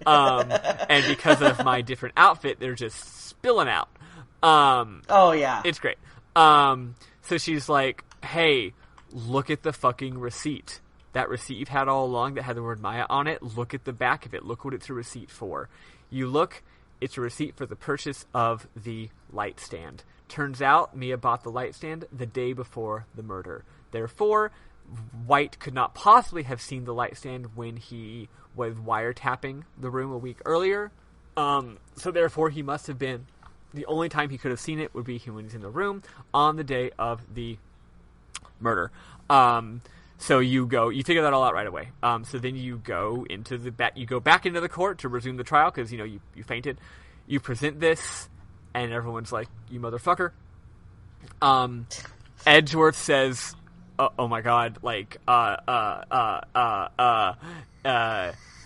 And because of my different outfit, they're just spilling out. Oh yeah, it's great. So she's like, "Hey, look at the fucking receipt. That receipt you've had all along that had the word Maya on it, look at the back of it. Look what it's a receipt for. You look, it's a receipt for the purchase of the light stand. Turns out Mia bought the light stand the day before the murder. Therefore, White could not possibly have seen the light stand when he was wiretapping the room a week earlier. So therefore, he must have been, the only time he could have seen it would be when he's in the room on the day of the murder. So you figure that all out right away. So then you go into you go back into the court to resume the trial because, you fainted. You present this, and everyone's like, you motherfucker. Edgeworth says, oh my god, like,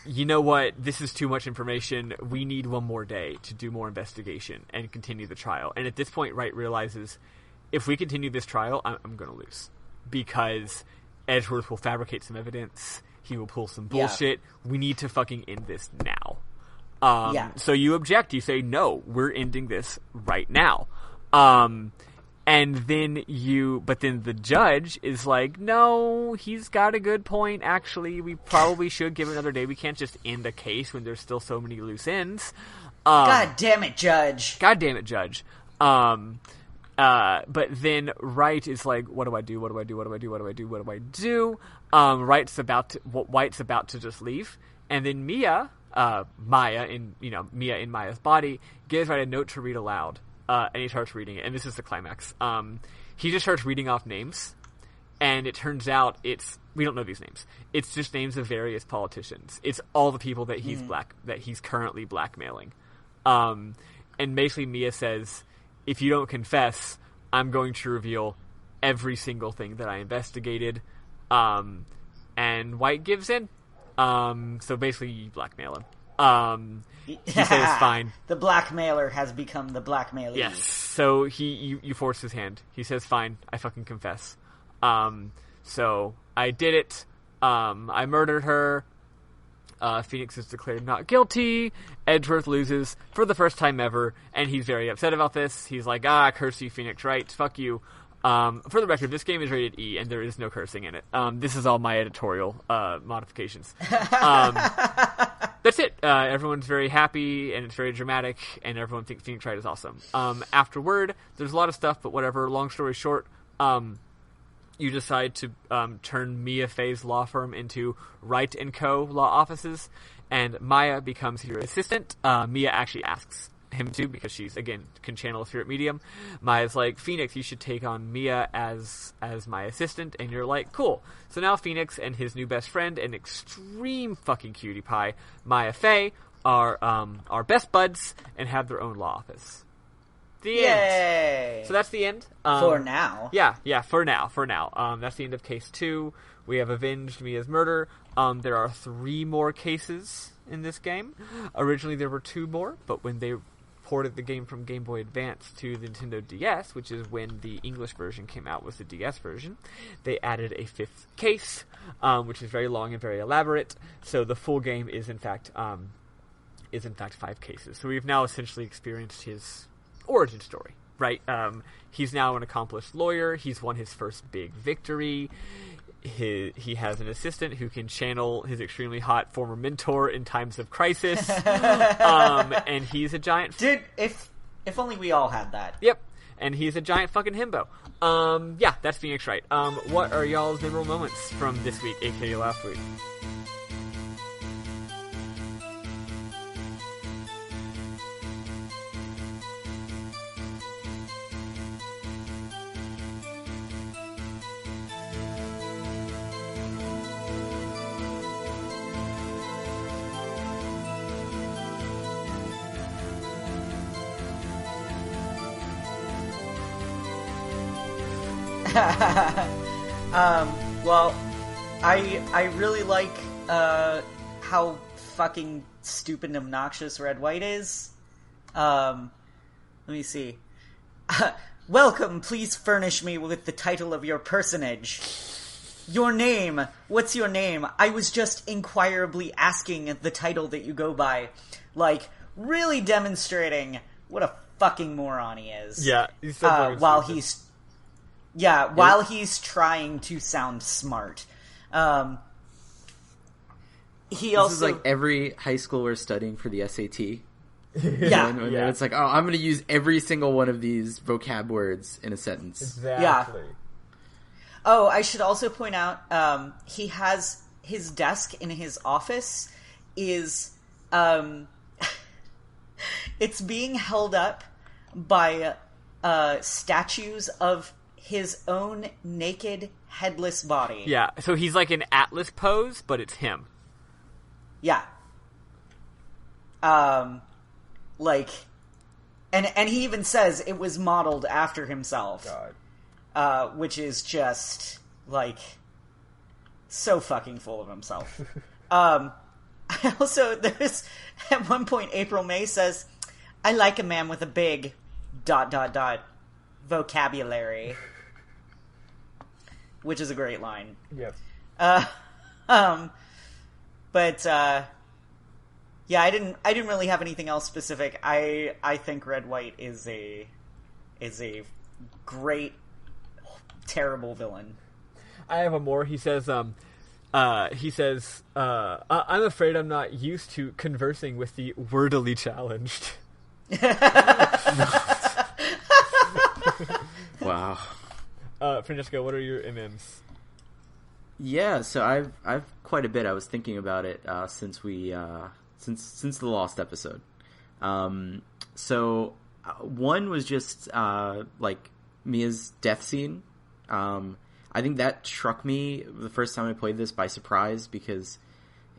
you know what, this is too much information. We need one more day to do more investigation and continue the trial. And at this point, Wright realizes, if we continue this trial, I'm going to lose. Because Edgeworth will fabricate some evidence. He will pull some bullshit. Yeah. We need to fucking end this now. So you object. You say, no, we're ending this right now. And then but then the judge is like, no, he's got a good point. Actually, we probably should give it another day. We can't just end a case when there's still so many loose ends. God damn it, Judge. But then Wright is like, what do I do? White's about to just leave. And then Mia in Maya's body, gives Wright a note to read aloud. And he starts reading it. And this is the climax. He just starts reading off names. And it turns out we don't know these names. It's just names of various politicians. It's all the people that he's currently blackmailing. And basically Mia says, if you don't confess, I'm going to reveal every single thing that I investigated. And White gives in. So basically you blackmail him. He says fine. The blackmailer has become the blackmailer. Yes. So you force his hand. He says fine, I fucking confess. So I did it. I murdered her. Phoenix is declared not guilty. Edgeworth loses for the first time ever, and he's very upset about this. He's like, curse you, Phoenix Wright. Fuck you. For the record, this game is rated E, and there is no cursing in it. This is all my editorial modifications. That's it. Everyone's very happy, and it's very dramatic, and everyone thinks Phoenix Wright is awesome. Afterward, there's a lot of stuff, but whatever. Long story short, you decide to turn Mia Fey's law firm into Wright & Co. law offices, and Maya becomes your assistant. Mia actually asks him to, because she's, again, can channel a spirit medium. Maya's like, Phoenix, you should take on Mia as my assistant, and you're like, cool. So now Phoenix and his new best friend, an extreme fucking cutie pie, Maya Fey, are best buds and have their own law office. The end. So that's the end. For now. Yeah, for now. That's the end of case 2. We have avenged Mia's murder. There are 3 more cases in this game. Originally there were 2 more, but when they ported the game from Game Boy Advance to the Nintendo DS, which is when the English version came out, was the DS version, they added a 5th case, which is very long and very elaborate. So the full game is in fact 5 cases. So we've now essentially experienced his origin story, right? He's now an accomplished lawyer. He's won his first big victory. He has an assistant who can channel his extremely hot former mentor in times of crisis. And he's a giant... Dude, if only we all had that. Yep. And he's a giant fucking himbo. Yeah, that's Phoenix Wright. What are y'all's memorable moments from this week, aka last week? Well, I really like how fucking stupid and obnoxious Red White is. Let me see. Welcome, please furnish me with the title of your personage. Your name. What's your name? I was just inquirably asking the title that you go by. Like, really demonstrating what a fucking moron he is. Yeah, he's so fucking while stupid. while he's trying to sound smart. He this also is like every high schooler studying for the SAT. Yeah. When it's like, I'm going to use every single one of these vocab words in a sentence. Exactly. Yeah. Oh, I should also point out, he has his desk in his office is, it's being held up by statues of his own naked, headless body. Yeah, so he's like an Atlas pose, but it's him. Yeah. Like, and he even says it was modeled after himself. God. Which is just, like, so fucking full of himself. Also, there's, at one point, April May says, I like a man with a big ... vocabulary. Which is a great line. Yep. But yeah, I didn't really have anything else specific. I think Red White is a great, terrible villain. I have a more. He says, I'm afraid I'm not used to conversing with the wordily challenged. Wow. Francesco, what are your MMs? Yeah, so I've quite a bit. I was thinking about it since the Lost episode. So one was just like Mia's death scene. I think that struck me the first time I played this by surprise, because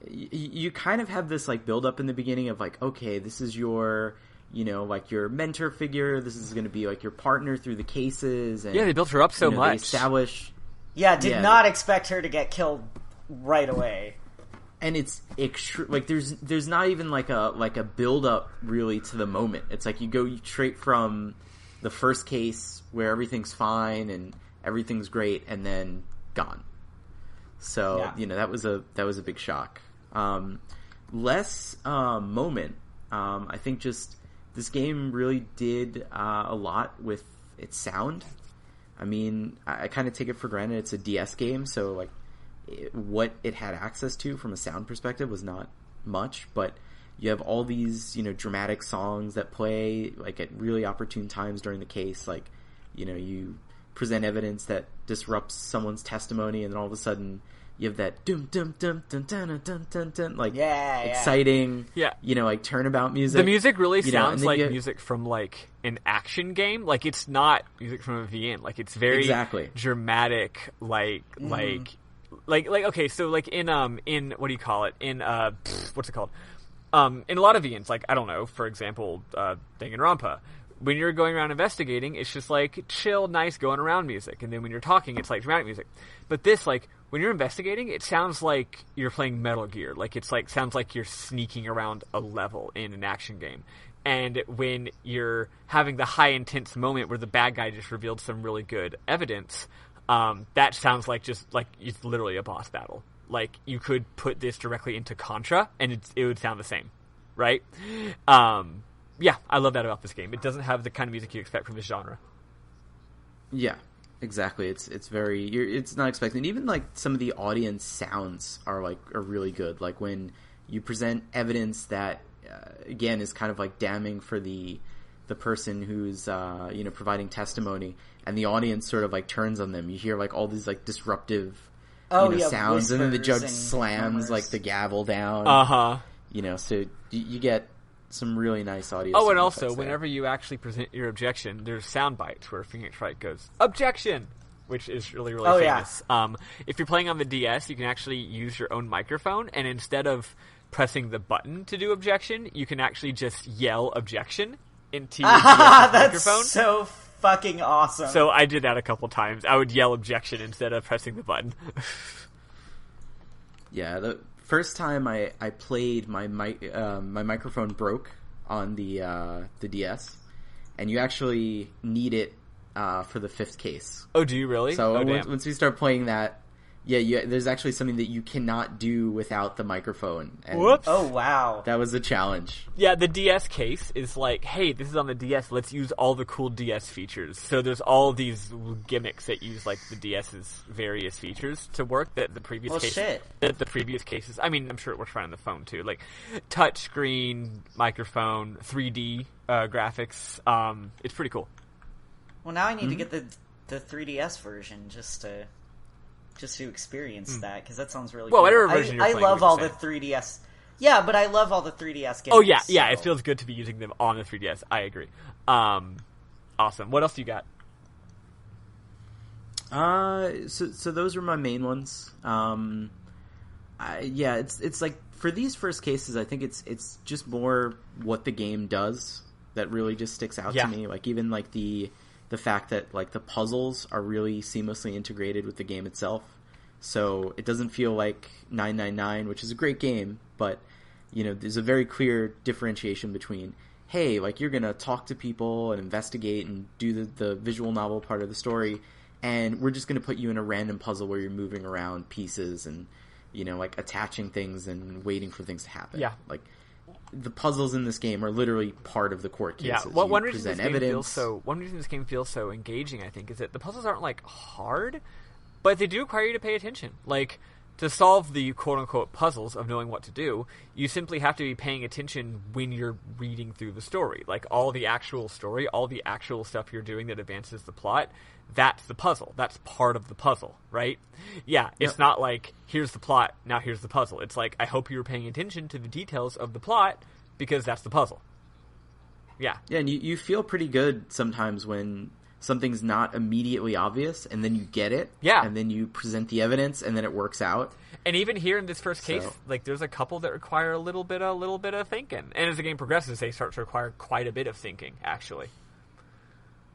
you kind of have this like build up in the beginning of like, okay, this is your, like your mentor figure. This is going to be like your partner through the cases. And, yeah, they built her up so much. They establish. Yeah, did not expect her to get killed right away. And it's like there's not even like a build up really to the moment. It's like you go straight from the first case where everything's fine and everything's great, and then gone. So that was a big shock. Less moment. I think just this game really did a lot with its sound. I mean, I kind of take it for granted it's a DS game, so like what it had access to from a sound perspective was not much, but you have all these, dramatic songs that play like at really opportune times during the case. Like, you present evidence that disrupts someone's testimony, and then all of a sudden you have that dum dum dum dum dun dun dun dun, like exciting, like turnabout music. The music really sounds like music from like an action game. Like it's not music from a VN. Like it's very dramatic. Like okay, so like in what do you call it? In what's it called? In a lot of VNs, like I don't know, for example, Danganronpa. When you're going around investigating, it's just like chill, nice going around music, and then when you're talking, it's like dramatic music. But this, like when you're investigating, it sounds like you're playing Metal Gear. Like it's like sounds like you're sneaking around a level in an action game. And when you're having the high intense moment where the bad guy just revealed some really good evidence, that sounds like just like it's literally a boss battle. Like you could put this directly into Contra, and it would sound the same, right? Yeah, I love that about this game. It doesn't have the kind of music you expect from this genre. Yeah, exactly. It's very it's not expected. Even like some of the audience sounds are really good. Like when you present evidence that again is kind of like damning for the person who's providing testimony, and the audience sort of like turns on them. You hear like all these like disruptive sounds, and then the judge slams like the gavel down. So you get some really nice audio. Oh, and also, whenever you actually present your objection, there's sound bites where Phoenix Wright goes, "Objection!" which is really, really famous. Yeah. If you're playing on the DS, you can actually use your own microphone, and instead of pressing the button to do objection, you can actually just yell objection into your DS microphone. That's so fucking awesome. So I did that a couple times. I would yell objection instead of pressing the button. Yeah, the first time I played, my microphone broke on the DS, and you actually need it for the fifth case. Oh, do you really? So once we start playing that, there's actually something that you cannot do without the microphone. And whoops! Oh, wow. That was a challenge. Yeah, the DS case is like, hey, this is on the DS, let's use all the cool DS features. So there's all these gimmicks that use like the DS's various features to work that the previous the previous cases. I mean, I'm sure it works fine on the phone too. Like touch screen, microphone, 3D graphics. It's pretty cool. Well, now I need to get the 3DS version just to experience that, because that sounds really cool. Whatever version you're I playing, love all the 3DS. Yeah, but I love all the 3DS games. Oh, yeah, so. It feels good to be using them on the 3DS. I agree. Awesome. What else do you got? So those are my main ones. It's like, for these first cases, I think it's just more what the game does that really just sticks out to me. Like, even like the fact that like the puzzles are really seamlessly integrated with the game itself, so it doesn't feel like 999, which is a great game, but there's a very clear differentiation between, hey, like you're gonna talk to people and investigate and do the visual novel part of the story, and we're just gonna put you in a random puzzle where you're moving around pieces and like attaching things and waiting for things to happen. Like the puzzles in this game are literally part of the court cases. Yeah, one reason this game feels so engaging, I think, is that the puzzles aren't like hard, but they do require you to pay attention. Like, to solve the quote-unquote puzzles of knowing what to do, you simply have to be paying attention when you're reading through the story. Like, all the actual story, all the actual stuff you're doing that advances the plot, that's the puzzle. That's part of the puzzle, right? Yeah, it's not like, here's the plot, now here's the puzzle. It's like, I hope you're paying attention to the details of the plot, because that's the puzzle. Yeah. Yeah, and you feel pretty good sometimes when something's not immediately obvious, and then you get it, and then you present the evidence, and then it works out. And even here in this first case, like, there's a couple that require a little bit of thinking. And as the game progresses, they start to require quite a bit of thinking, actually.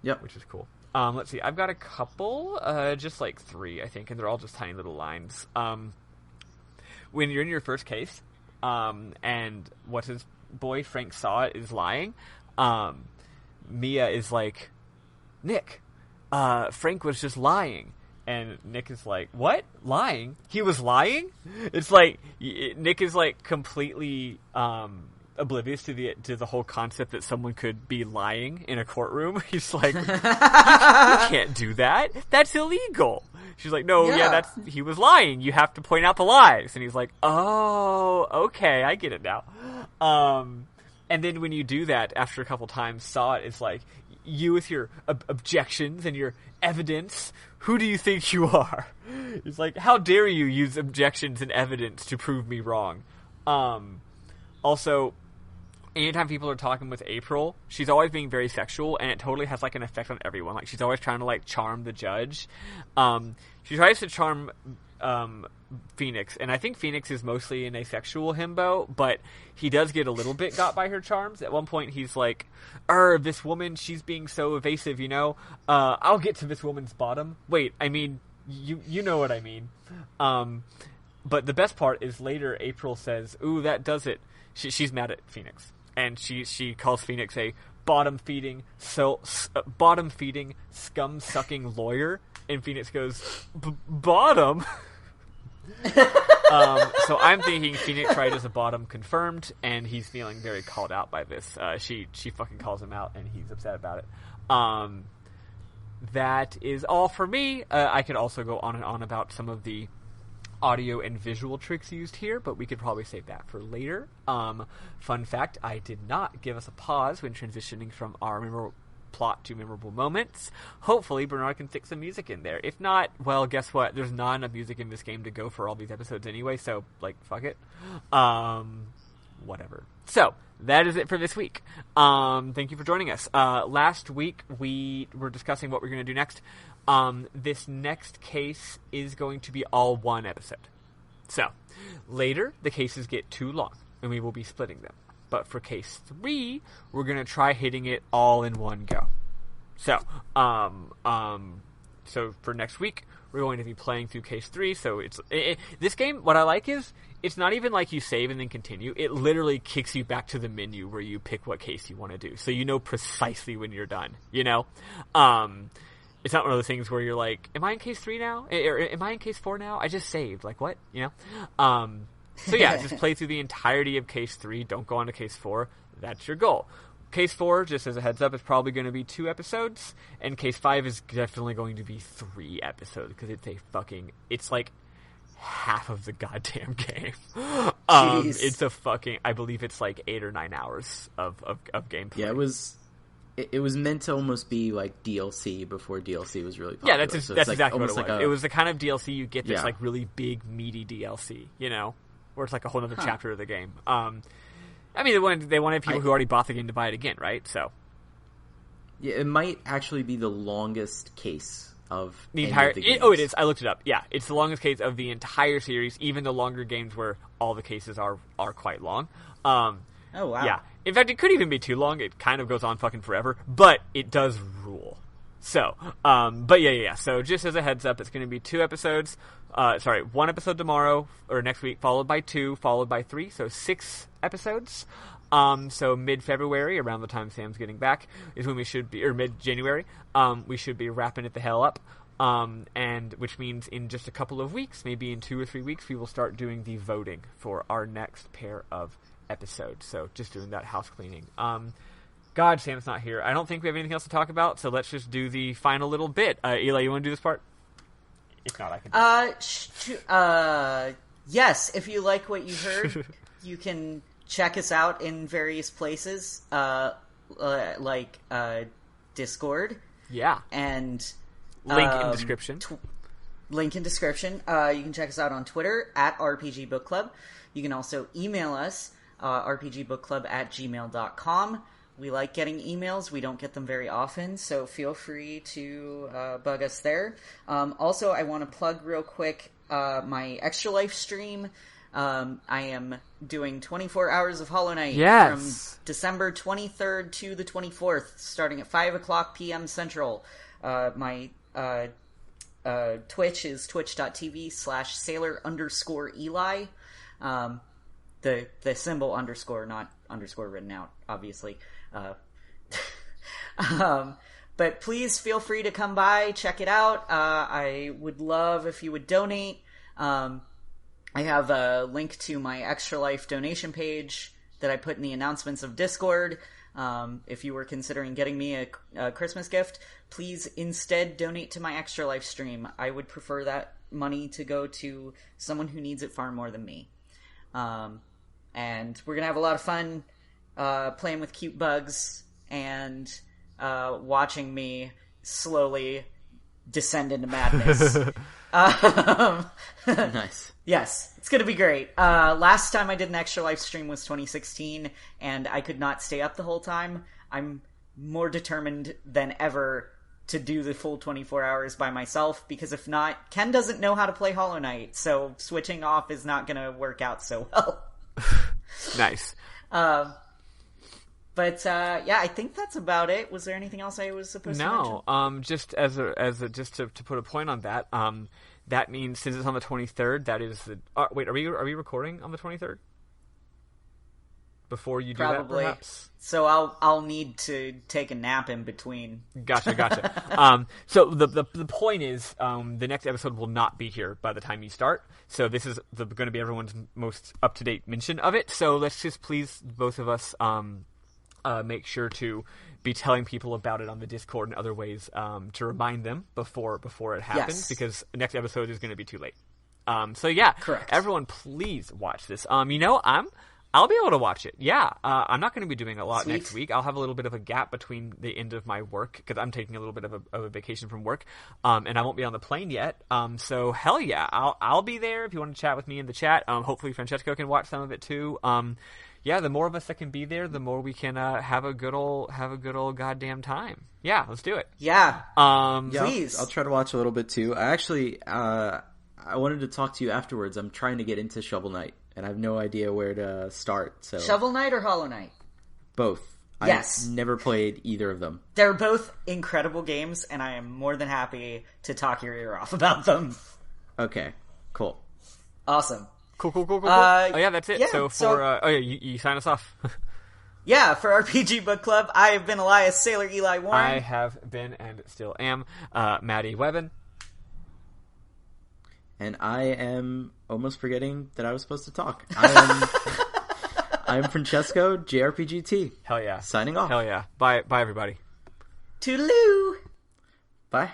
Yep. Which is cool. Let's see, I've got a couple, just like 3, I think, and they're all just tiny little lines. When you're in your first case, and what's his boy, Frank Saw is lying, Mia is like, Nick, Frank was just lying. And Nick is like, what? Lying? He was lying? It's like, Nick is like completely oblivious to the whole concept that someone could be lying in a courtroom. He's like, you can't do that. That's illegal. She's like, no, he was lying. You have to point out the lies. And he's like, oh, okay, I get it now. And then when you do that, after a couple times, saw it, it's like, you with your objections and your evidence, who do you think you are? It's like, how dare you use objections and evidence to prove me wrong? Also, anytime people are talking with April, she's always being very sexual, and it totally has like an effect on everyone. Like, she's always trying to like charm the judge. She tries to charm Phoenix, and I think Phoenix is mostly an asexual himbo, but he does get a little bit got by her charms. At one point, he's like, this woman, she's being so evasive, you know? I'll get to this woman's bottom. Wait, I mean, you know what I mean. But the best part is later April says, ooh, that does it. She's mad at Phoenix, and she calls Phoenix a bottom-feeding, scum-sucking lawyer, and Phoenix goes, bottom? So I'm thinking Phoenix Wright is a bottom confirmed, and he's feeling very called out by this. She fucking calls him out, and he's upset about it. That is all for me. I could also go on and on about some of the audio and visual tricks used here, but we could probably save that for later. Fun fact, I did not give us a pause when transitioning from our memorable plot to memorable moments. Hopefully Bernard can stick some music in there. If not, well, guess what? There's not enough music in this game to go for all these episodes anyway, so, like, fuck it. Whatever. So, that is it for this week. Thank you for joining us. Last week, we were discussing what we're going to do next. This next case is going to be all one episode. So, later, the cases get too long, and we will be splitting them. But for case 3, we're going to try hitting it all in one go. So, so for next week, we're going to be playing through case 3. So this game, what I like is, it's not even like you save and then continue. It literally kicks you back to the menu where you pick what case you want to do. So you know precisely when you're done, you know? It's not one of those things where you're like, am I in case 3 now? Or am I in case 4 now? I just saved. Like, what? You know? So yeah, just play through the entirety of case 3. Don't go on to case 4. That's your goal. Case 4, just as a heads up, is probably going to be 2 episodes. And case 5 is definitely going to be 3 episodes. Because it's like half of the goddamn game. It's I believe it's like 8 or 9 hours of gameplay. Yeah, it was meant to almost be like DLC before DLC was really popular. Yeah, that's exactly what it was. It was the kind of DLC you get that's like really big, meaty DLC, you know? Where it's like a whole other chapter of the game. I mean, they wanted people who already bought the game to buy it again, right? So, yeah, it might actually be the longest case of the entire. It is. I looked it up. Yeah, it's the longest case of the entire series. Even the longer games where all the cases are quite long. Oh wow. Yeah. In fact, it could even be too long. It kind of goes on fucking forever, but it does rule. So, but yeah. So just as a heads up, it's going to be 2 episodes. 1 episode tomorrow, or next week, followed by 2, followed by 3, so 6 episodes. So mid-February, around the time Sam's getting back, is when we should be, or mid-January, we should be wrapping it the hell up. And which means in just a couple of weeks, maybe in 2 or 3 weeks, we will start doing the voting for our next pair of episodes. So just doing that house cleaning. God, Sam's not here. I don't think we have anything else to talk about, so let's just do the final little bit. Eli, you want to do this part? If not, I can. Yes, if you like what you heard, you can check us out in various places, like Discord. Yeah. And link in description. Link in description. You can check us out on Twitter at RPG Book Club. You can also email us, rpgbookclub@gmail.com. We like getting emails. We don't get them very often, so feel free to bug us there. Also, I want to plug real quick my Extra Life stream. I am doing 24 hours of Hollow Knight from December 23rd to the 24th, starting at 5 o'clock p.m. Central. My Twitch is twitch.tv/sailor_Eli. The symbol underscore, not underscore written out, obviously. But please feel free to come by, check it out. I would love if you would donate. I have a link to my Extra Life donation page that I put in the announcements of Discord. If you were considering getting me a Christmas gift, please instead donate to my Extra Life stream. I would prefer that money to go to someone who needs it far more than me. And we're going to have a lot of fun playing with cute bugs and watching me slowly descend into madness. Nice. Yes, it's going to be great. Last time I did an Extra Life stream was 2016, and I could not stay up the whole time. I'm more determined than ever to do the full 24 hours by myself, because if not, Ken doesn't know how to play Hollow Knight, so switching off is not going to work out so well. Nice. But yeah, I think that's about it. Was there anything else I was supposed to mention? No, just just to put a point on that. That means since it's on the 23rd, that is the. Wait, are we recording on the 23rd? Before you do Probably. that, perhaps. So I'll need to take a nap in between. Gotcha. So the point is, the next episode will not be here by the time you start. So this is going to be everyone's most up to date mention of it. So let's just please both of us make sure to be telling people about it on the Discord and other ways to remind them before it happens, because the next episode is going to be too late. So yeah, correct. Everyone, please watch this. I'll be able to watch it. Yeah, I'm not going to be doing a lot next week. I'll have a little bit of a gap between the end of my work because I'm taking a little bit of a vacation from work, and I won't be on the plane yet. So hell yeah, I'll be there if you want to chat with me in the chat. Hopefully Francesco can watch some of it too. Yeah, the more of us that can be there, the more we can have a good old goddamn time. Yeah, let's do it. Yeah. Please. I'll try to watch a little bit too. I actually I wanted to talk to you afterwards. I'm trying to get into Shovel Knight, and I have no idea where to start. So Shovel Knight or Hollow Knight? Both. Yes. I've never played either of them. They're both incredible games, and I am more than happy to talk your ear off about them. Okay, cool. Awesome. Cool. Oh yeah, that's it. Yeah, you sign us off. Yeah, for RPG Book Club, I have been Elias Sailor Eli Warren. I have been and still am Maddie Webben. And I am almost forgetting that I was supposed to talk. I'm Francesco, JRPGT. Hell yeah. Signing off. Hell yeah. Bye everybody. Toodaloo! Bye.